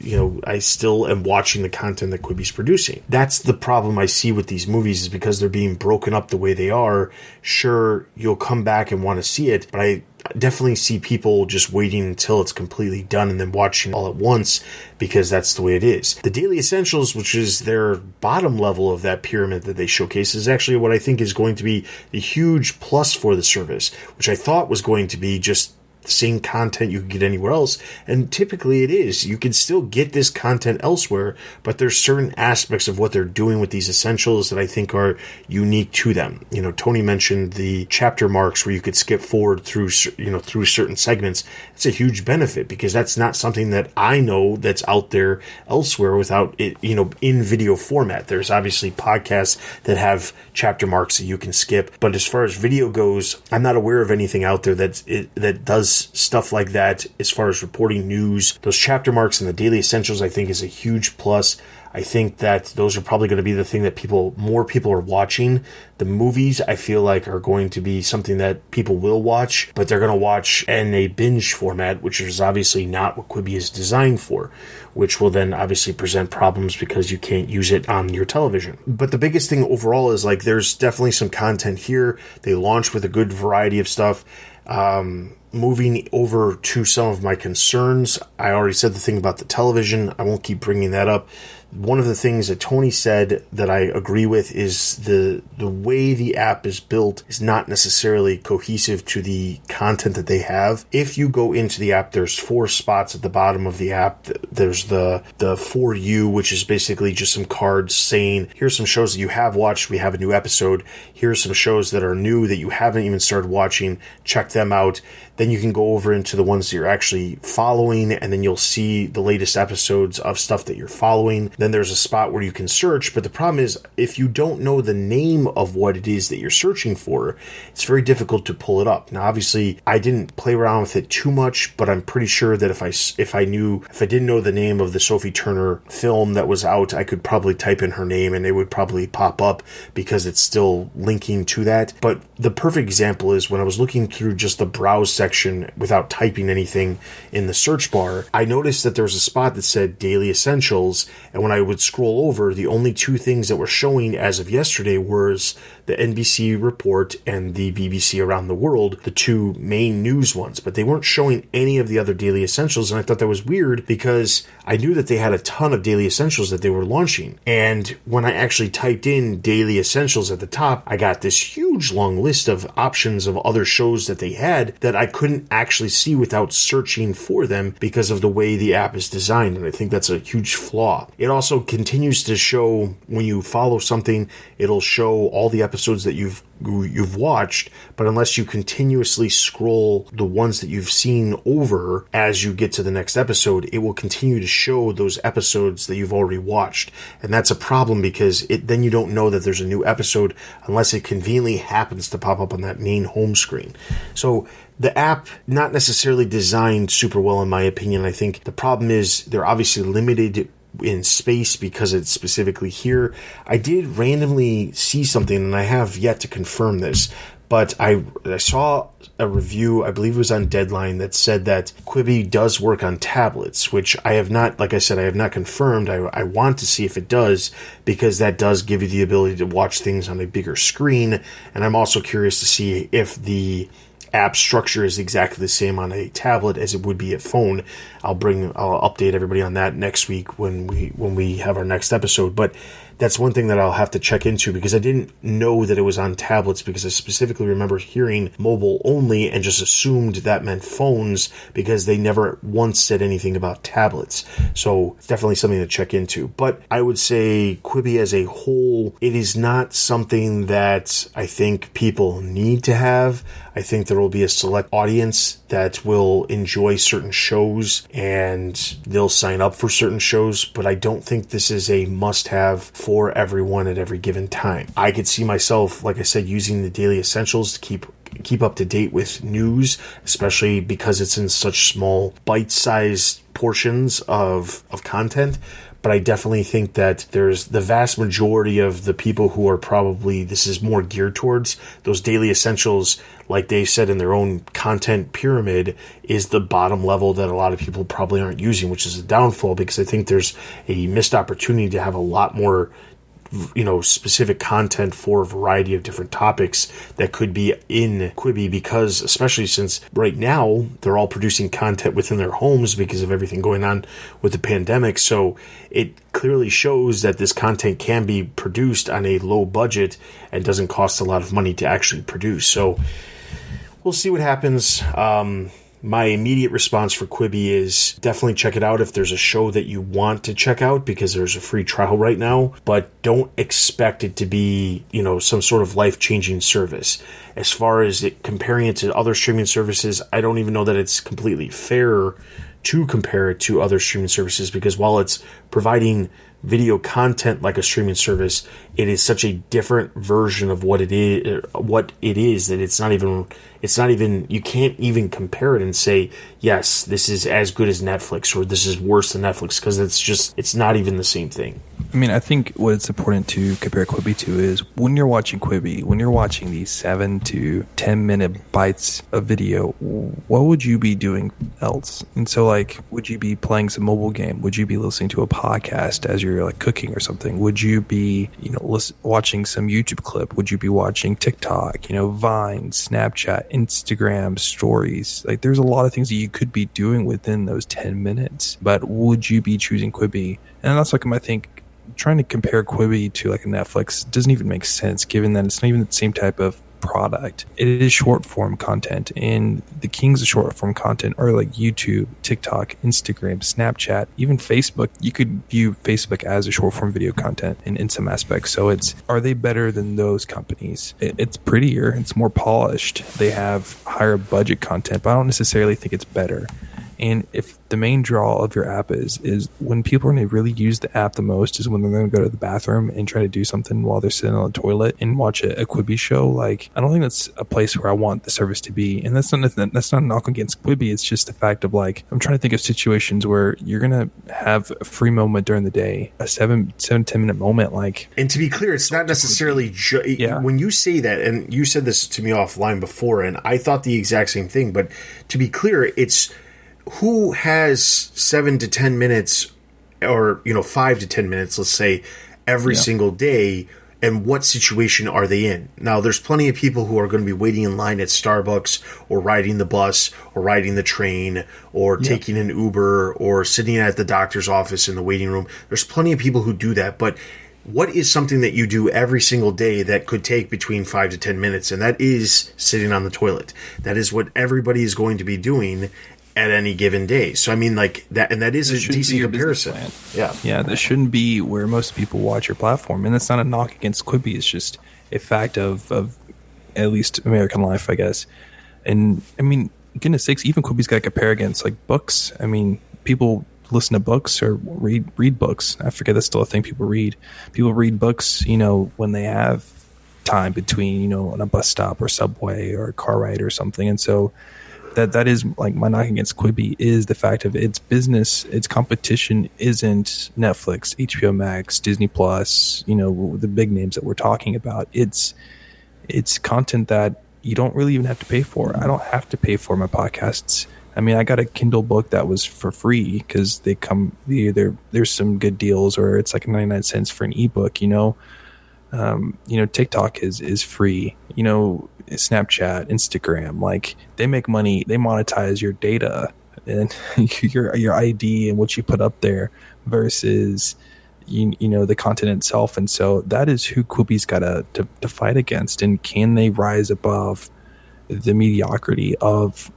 I still am watching the content that Quibi's producing. That's the problem I see with these movies, is because they're being broken up the way they are. Sure, you'll come back and want to see it, but I definitely see people just waiting until it's completely done and then watching all at once, because that's the way it is. The Daily Essentials, which is their bottom level of that pyramid that they showcase, is actually what I think is going to be a huge plus for the service, which I thought was going to be just the same content you could get anywhere else, and typically it is. You can still get this content elsewhere, but there's certain aspects of what they're doing with these essentials that I think are unique to them. Tony mentioned the chapter marks where you could skip forward through certain segments. It's a huge benefit, because that's not something that I know that's out there elsewhere without it, in video format. There's obviously podcasts that have chapter marks that you can skip, but as far as video goes, I'm not aware of anything out there that does stuff like that as far as reporting news. Those chapter marks in the Daily Essentials, I think, is a huge plus. I think that those are probably going to be the thing that more people are watching. The movies, I feel like, are going to be something that people will watch, but they're going to watch in a binge format, which is obviously not what Quibi is designed for, which will then obviously present problems because you can't use it on your television. But the biggest thing overall is, like, there's definitely some content here. They launch with a good variety of stuff. Moving over to some of my concerns, I already said the thing about the television. I won't keep bringing that up. One of the things that Tony said that I agree with is the way the app is built is not necessarily cohesive to the content that they have. If you go into the app, there's 4 spots at the bottom of the app. There's the For You, which is basically just some cards saying, here's some shows that you have watched, we have a new episode. Here's some shows that are new that you haven't even started watching, check them out. Then you can go over into the ones that you're actually following, and then you'll see the latest episodes of stuff that you're following. Then there's a spot where you can search, but the problem is if you don't know the name of what it is that you're searching for, it's very difficult to pull it up. Now, obviously, I didn't play around with it too much, but I'm pretty sure that if I didn't know the name of the Sophie Turner film that was out, I could probably type in her name and it would probably pop up because it's still linking to that. But the perfect example is when I was looking through just the browse section without typing anything in the search bar, I noticed that there was a spot that said Daily Essentials, and when I would scroll over, the only 2 things that were showing as of yesterday was the NBC report and the BBC Around the World, the 2 main news ones, but they weren't showing any of the other Daily Essentials, and I thought that was weird because I knew that they had a ton of Daily Essentials that they were launching, and when I actually typed in Daily Essentials at the top, I got this huge long list of options of other shows that they had that I couldn't actually see without searching for them because of the way the app is designed, and I think that's a huge flaw. It also continues to show when you follow something, it'll show all the episodes that you've watched, but unless you continuously scroll the ones that you've seen over as you get to the next episode, it will continue to show those episodes that you've already watched, and that's a problem because then you don't know that there's a new episode unless it conveniently happens to pop up on that main home screen. So the app, not necessarily designed super well in my opinion. I think the problem is they're obviously limited in space because it's specifically here. I did randomly see something, and I have yet to confirm this, but I saw a review, I believe it was on Deadline, that said that Quibi does work on tablets, which I have not, like I said, I have not confirmed. I want to see if it does, because that does give you the ability to watch things on a bigger screen, and I'm also curious to see if the app structure is exactly the same on a tablet as it would be a phone. I'll update everybody on that next week when we have our next episode, but that's one thing that I'll have to check into because I didn't know that it was on tablets because I specifically remember hearing mobile only and just assumed that meant phones because they never once said anything about tablets. So it's definitely something to check into. But I would say Quibi as a whole, it is not something that I think people need to have. I think there will be a select audience that will enjoy certain shows and they'll sign up for certain shows, but I don't think this is a must-have for everyone at every given time. I could see myself, like I said, using the Daily Essentials to keep up to date with news, especially because it's in such small bite-sized portions of content. But I definitely think that there's the vast majority of the people who are probably, this is more geared towards, those Daily Essentials, like they said in their own content pyramid, is the bottom level that a lot of people probably aren't using, which is a downfall because I think there's a missed opportunity to have a lot more specific content for a variety of different topics that could be in Quibi, because especially since right now they're all producing content within their homes because of everything going on with the pandemic. So it clearly shows that this content can be produced on a low budget and doesn't cost a lot of money to actually produce. So we'll see what happens. My immediate response for Quibi is definitely check it out if there's a show that you want to check out, because there's a free trial right now, but don't expect it to be, some sort of life-changing service. As far as comparing it to other streaming services, I don't even know that it's completely fair to compare it to other streaming services, because while it's providing video content like a streaming service, it is such a different version of what it is that it's not even you can't even compare it and say, yes, this is as good as Netflix or this is worse than Netflix, because it's not even the same thing. I mean, I think what's important to compare Quibi to is when you're watching Quibi, when you're watching these 7 to 10 minute bites of video, what would you be doing else? And so, would you be playing some mobile game? Would you be listening to a podcast as you're cooking or something? Would you be, watching some YouTube clip? Would you be watching TikTok, Vine, Snapchat, Instagram stories? There's a lot of things that you could be doing within those 10 minutes, but would you be choosing Quibi? And that's I think trying to compare Quibi to like a Netflix doesn't even make sense, given that it's not even the same type of product. It is short form content, and the kings of short form content are like YouTube, TikTok, Instagram, Snapchat, even Facebook. You could view Facebook as a short form video content in some aspects. So are they better than those companies? It's prettier, it's more polished, they have higher budget content, but I don't necessarily think it's better. And if the main draw of your app is when people are going to really use the app the most is when they're going to go to the bathroom and try to do something while they're sitting on the toilet and watch a Quibi show, like, I don't think that's a place where I want the service to be. And that's not a knock against Quibi. It's just the fact of, like, I'm trying to think of situations where you're going to have a free moment during the day, a 10 minute moment. Like, and to be clear, it's not necessarily when you say that, and you said this to me offline before, and I thought the exact same thing, but to be clear, it's who has 7 to 10 minutes or 5 to 10 minutes, let's say, every single day, and what situation are they in? Now, there's plenty of people who are going to be waiting in line at Starbucks or riding the bus or riding the train or taking an Uber or sitting at the doctor's office in the waiting room. There's plenty of people who do that, but what is something that you do every single day that could take between 5 to 10 minutes? And that is sitting on the toilet. That is what everybody is going to be doing at any given day. So I mean, like that, and that is a decent comparison. Yeah, that shouldn't be where most people watch your platform, and that's not a knock against Quibi. It's just a fact of at least American life, I guess. And I mean, goodness sakes, even Quibi's got to compare against like books. I mean, people listen to books or read books. I forget that's still a thing people read. People read books, when they have time between, on a bus stop or subway or a car ride or something, and so. That is like my knock against Quibi is the fact of its business, its competition isn't Netflix, HBO Max, Disney Plus, the big names that we're talking about. It's content that you don't really even have to pay for. I don't have to pay for my podcasts. I mean, I got a Kindle book that was for free because they come either there's some good deals or it's like 99 cents for an ebook. TikTok is free. Snapchat, Instagram, like they make money, they monetize your data and your ID and what you put up there versus the content itself. And so that is who Quibi's got to fight against. And can they rise above the mediocrity of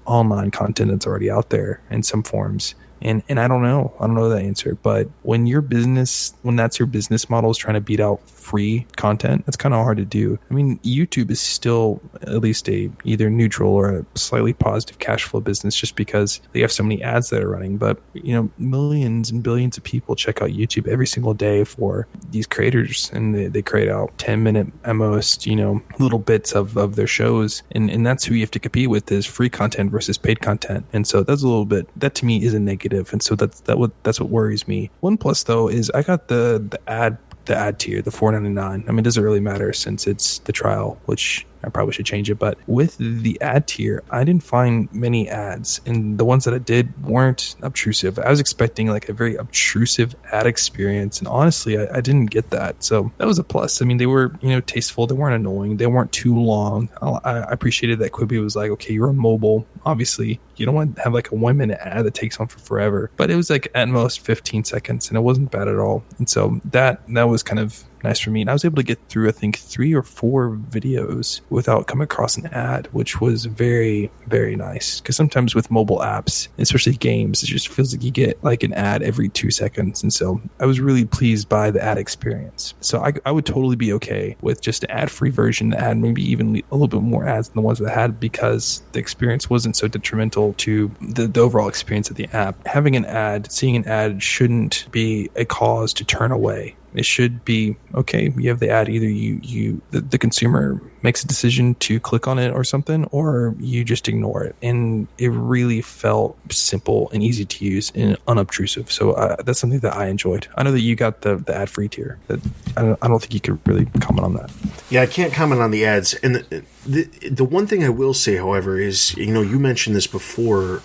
online content that's already out there in some forms? And I don't know that answer, but when that's your business model is trying to beat out free content, that's kind of hard to do. I mean, YouTube is still at least a either neutral or a slightly positive cash flow business just because they have so many ads that are running. But, millions and billions of people check out YouTube every single day for these creators, and they create out 10-minute at most, little bits of their shows. And that's who you have to compete with is free content versus paid content. And so that's a little bit, that to me is a negative. And so that's what worries me. One plus though is I got the ad tier, the $4.99. I mean, it doesn't really matter since it's the trial, which I probably should change it. But with the ad tier, I didn't find many ads, and the ones that I did weren't obtrusive. I was expecting like a very obtrusive ad experience, and honestly, I didn't get that. So that was a plus. I mean, they were tasteful. They weren't annoying. They weren't too long. I appreciated that Quibi was like, okay, you're on mobile. Obviously, you don't want to have like a 1 minute ad that takes on for forever. But it was like at most 15 seconds, and it wasn't bad at all. And so that was kind of nice for me. And I was able to get through, I think, 3 or 4 videos without coming across an ad, which was very, very nice. Because sometimes with mobile apps, especially games, it just feels like you get like an ad every 2 seconds. And so I was really pleased by the ad experience. So I would totally be okay with just an ad-free version that had maybe even a little bit more ads than the ones that had, because the experience wasn't so detrimental to the overall experience of the app. Having an ad, seeing an ad shouldn't be a cause to turn away. It should be, okay, you have the ad, either the consumer makes a decision to click on it or something, or you just ignore it. And it really felt simple and easy to use and unobtrusive. So that's something that I enjoyed. I know that you got the ad-free tier. I don't think you could really comment on that. Yeah, I can't comment on the ads. And the one thing I will say, however, is, you mentioned this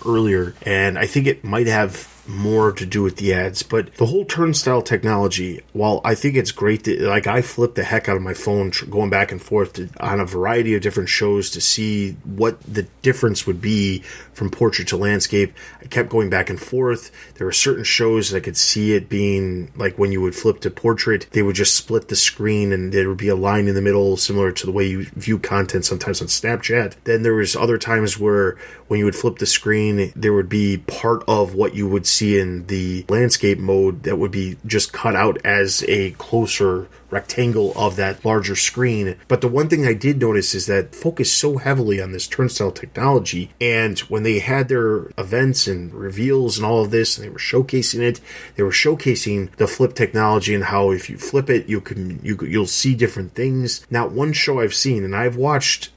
earlier, and I think it might have more to do with the ads. But the whole turnstile technology, while I think it's great that, like, I flip the heck out of my phone going back and forth on a variety of different shows to see what the difference would be from portrait to landscape. I kept going back and forth. There were certain shows that I could see it being like when you would flip to portrait, they would just split the screen and there would be a line in the middle, similar to the way you view content sometimes on Snapchat. Then there was other times where when you would flip the screen, there would be part of what you would see in the landscape mode that would be just cut out as a closer rectangle of that larger screen. But the one thing I did notice is that focused so heavily on this turnstile technology, and when they had their events and reveals and all of this, and they were showcasing it, they were showcasing the flip technology and how if you flip it, you'll see different things. Not one show I've seen, and I've watched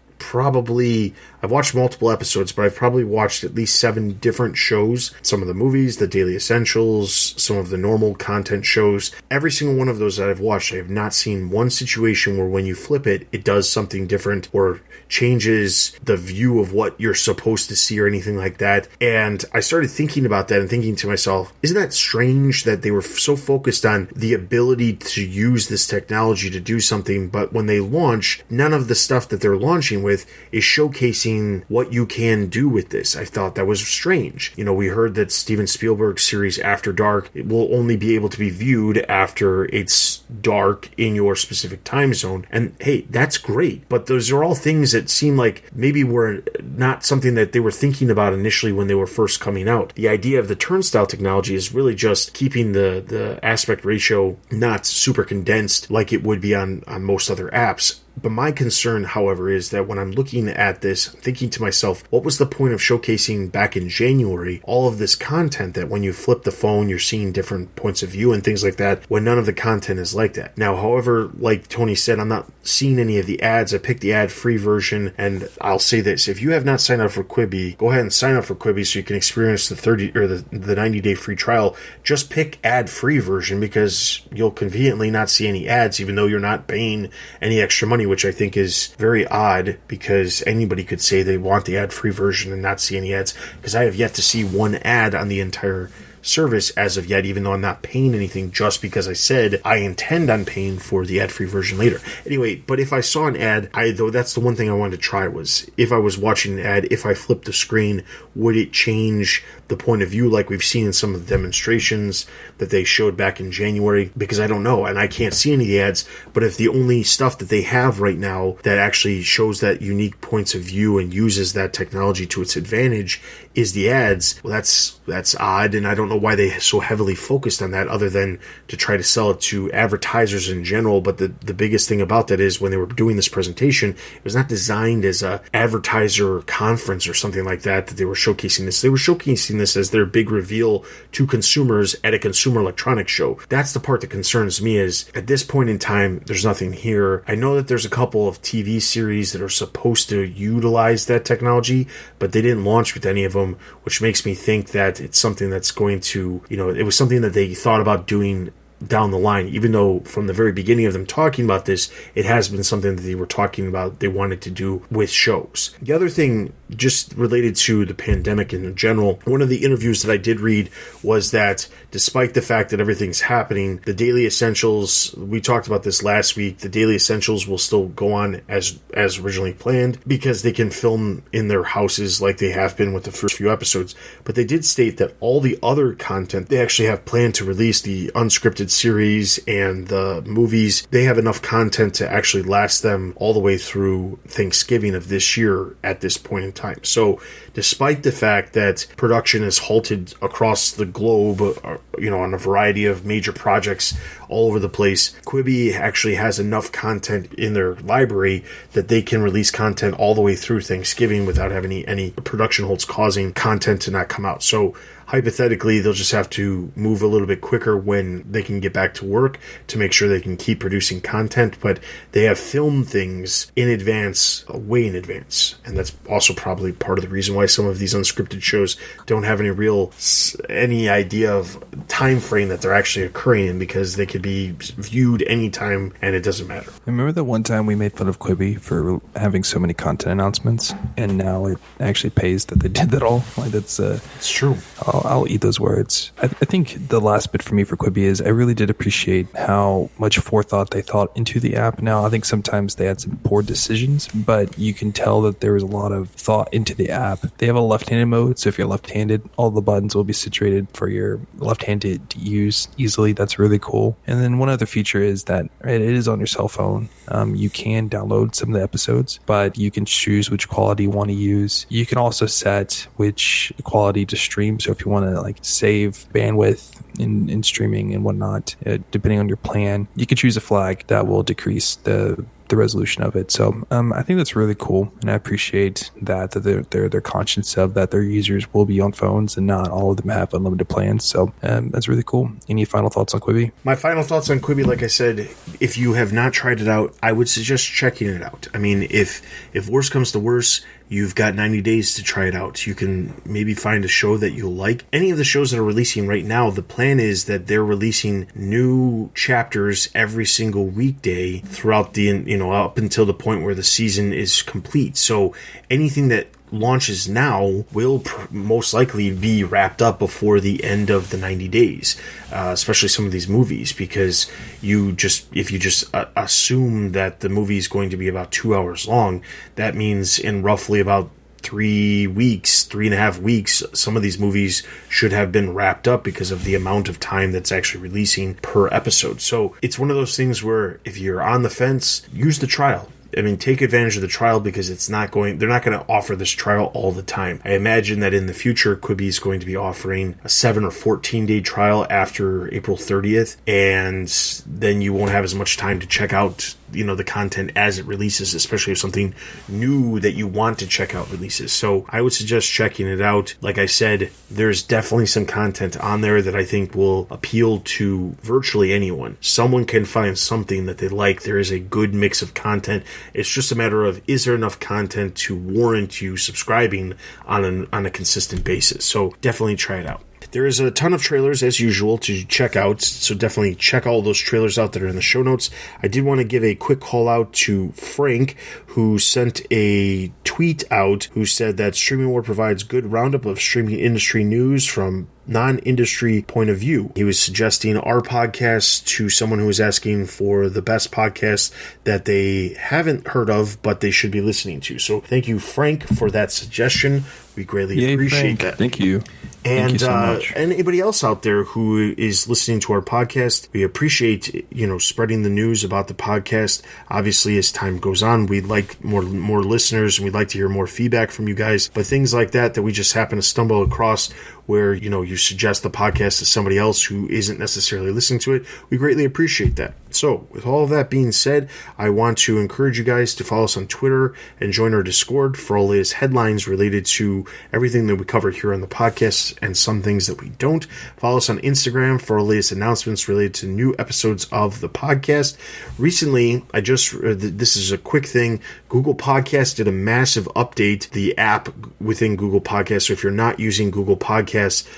multiple episodes, but I've probably watched at least 7 different shows. Some of the movies, the Daily Essentials, some of the normal content shows. Every single one of those that I've watched, I have not seen one situation where when you flip it, it does something different or changes the view of what you're supposed to see or anything like that. And I started thinking about that and thinking to myself, isn't that strange that they were so focused on the ability to use this technology to do something, but when they launch, none of the stuff that they're launching with is showcasing what you can do with this. I thought that was strange. You know, we heard that Steven Spielberg's series After Dark, it will only be able to be viewed after it's dark in your specific time zone. And hey, that's great. But those are all things that seem like maybe were not something that they were thinking about initially when they were first coming out. The idea of the turnstile technology is really just keeping the aspect ratio not super condensed like it would be on most other apps. But my concern, however, is that when I'm looking at this, I'm thinking to myself, what was the point of showcasing back in January all of this content that when you flip the phone, you're seeing different points of view and things like that, when none of the content is like that? Now, however, like Tony said, I'm not seeing any of the ads. I picked the ad-free version, and I'll say this. If you have not signed up for Quibi, go ahead and sign up for Quibi so you can experience the 90-day free trial. Just pick ad-free version because you'll conveniently not see any ads, even though you're not paying any extra money, which I think is very odd because anybody could say they want the ad-free version and not see any ads, because I have yet to see one ad on the entire service as of yet, even though I'm not paying anything, just because I said I intend on paying for the ad-free version later. Anyway, but if I saw an ad, though that's the one thing I wanted to try, was if I was watching an ad, if I flipped the screen, would it change the point of view like we've seen in some of the demonstrations that they showed back in January? Because I don't know, and I can't see any of the ads, but if the only stuff that they have right now that actually shows that unique points of view and uses that technology to its advantage is the ads, well, that's odd, and I don't know why they so heavily focused on that other than to try to sell it to advertisers in general. But the biggest thing about that is when they were doing this presentation, it was not designed as a advertiser conference or something like that they were showcasing this. They were showcasing this as their big reveal to consumers at a consumer electronics show. That's the part that concerns me, is at this point in time, there's nothing here. I know that there's a couple of TV series that are supposed to utilize that technology, but they didn't launch with any of them, which makes me think that it's something that's going to, it was something that they thought about doing down the line, even though from the very beginning of them talking about this, it has been something that they were talking about they wanted to do with shows. The other thing, just related to the pandemic in general, one of the interviews that I did read was that despite the fact that everything's happening, the Daily Essentials, we talked about this last week, the Daily Essentials will still go on as originally planned because they can film in their houses like they have been with the first few episodes. But they did state that all the other content they actually have planned to release, the unscripted series and the movies, they have enough content to actually last them all the way through Thanksgiving of this year at this point in time. So despite the fact that production is halted across the globe, on a variety of major projects all over the place, Quibi actually has enough content in their library that they can release content all the way through Thanksgiving without having any production holds causing content to not come out. So hypothetically, they'll just have to move a little bit quicker when they can get back to work to make sure they can keep producing content, but they have filmed things in advance, way in advance, and that's also probably part of the reason why some of these unscripted shows don't have any idea of time frame that they're actually occurring in, because they could be viewed anytime and it doesn't matter. I remember that one time we made fun of Quibi for having so many content announcements, and now it actually pays that they did that all. Like, that's it's true. I'll eat those words. I think the last bit for me for Quibi is I really did appreciate how much forethought they thought into the app. Now, I think sometimes they had some poor decisions, but you can tell that there was a lot of thought into the app. They have a left-handed mode, so if you're left-handed, all the buttons will be situated for your left-handed to use easily. That's really cool. And then one other feature is that it is on your cell phone. You can download some of the episodes, but you can choose which quality you want to use. You can also set which quality to stream. So if you want to like save bandwidth in streaming and whatnot, depending on your plan, you can choose a flag that will decrease the resolution of it. So I think that's really cool, and I appreciate that they're conscious of that their users will be on phones and not all of them have unlimited plans. So that's really cool. Any final thoughts on Quibi? My final thoughts on Quibi, like I said, if you have not tried it out, I would suggest checking it out. I mean, if worse comes to worse, you've got 90 days to try it out. You can maybe find a show that you'll like. Any of the shows that are releasing right now, the plan is that they're releasing new chapters every single weekday throughout up until the point where the season is complete. So anything that launches now will most likely be wrapped up before the end of the 90 days, especially some of these movies, because if you just assume that the movie is going to be about 2 hours long, that means in roughly about 3.5 weeks, some of these movies should have been wrapped up because of the amount of time that's actually releasing per episode. So it's one of those things where if you're on the fence, use the trial. I mean, take advantage of the trial because they're not going to offer this trial all the time. I imagine that in the future, Quibi is going to be offering a 7 or 14 day trial after April 30th, and then you won't have as much time to check out, the content as it releases, especially if something new that you want to check out releases. So I would suggest checking it out. Like I said, there's definitely some content on there that I think will appeal to virtually anyone. Someone can find something that they like. There is a good mix of content. It's just a matter of, is there enough content to warrant you subscribing on a consistent basis? So definitely try it out. There is a ton of trailers, as usual, to check out, so definitely check all those trailers out that are in the show notes. I did want to give a quick call out to Frank, who sent a tweet out who said that Streaming War provides good roundup of streaming industry news from non-industry point of view. He was suggesting our podcast to someone who was asking for the best podcast that they haven't heard of, but they should be listening to. So thank you, Frank, for that suggestion. We greatly appreciate that. Thank you. And Thank you so much. Anybody else out there who is listening to our podcast, we appreciate spreading the news about the podcast. Obviously, as time goes on, we'd like more listeners, and we'd like to hear more feedback from you guys. But things like that we just happen to stumble across, where you suggest the podcast to somebody else who isn't necessarily listening to it, we greatly appreciate that. So, with all of that being said, I want to encourage you guys to follow us on Twitter and join our Discord for all latest headlines related to everything that we cover here on the podcast and some things that we don't. Follow us on Instagram for our latest announcements related to new episodes of the podcast. Recently, this is a quick thing, Google Podcasts did a massive update, the app within Google Podcasts. So if you're not using Google Podcasts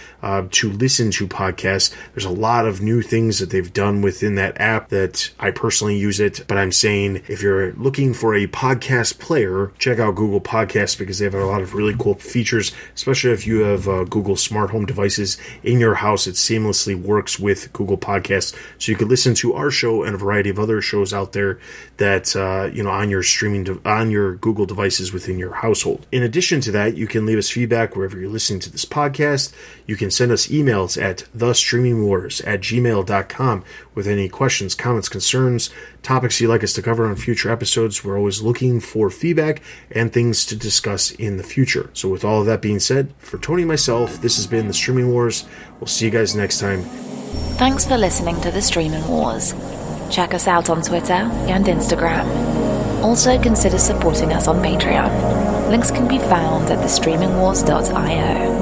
to listen to podcasts, there's a lot of new things that they've done within that app that I personally use it. But I'm saying if you're looking for a podcast player, check out Google Podcasts because they have a lot of really cool features, especially if you have Google smart home devices in your house. It seamlessly works with Google Podcasts. So you can listen to our show and a variety of other shows out there that, on your Google devices within your household. In addition to that, you can leave us feedback wherever you're listening to this podcast. You can send us emails at thestreamingwars@gmail.com with any questions, comments, concerns, topics you'd like us to cover on future episodes. We're always looking for feedback and things to discuss in the future. So with all of that being said, for Tony and myself, this has been The Streaming Wars. We'll see you guys next time. Thanks for listening to The Streaming Wars. Check us out on Twitter and Instagram. Also consider supporting us on Patreon. Links can be found at thestreamingwars.io.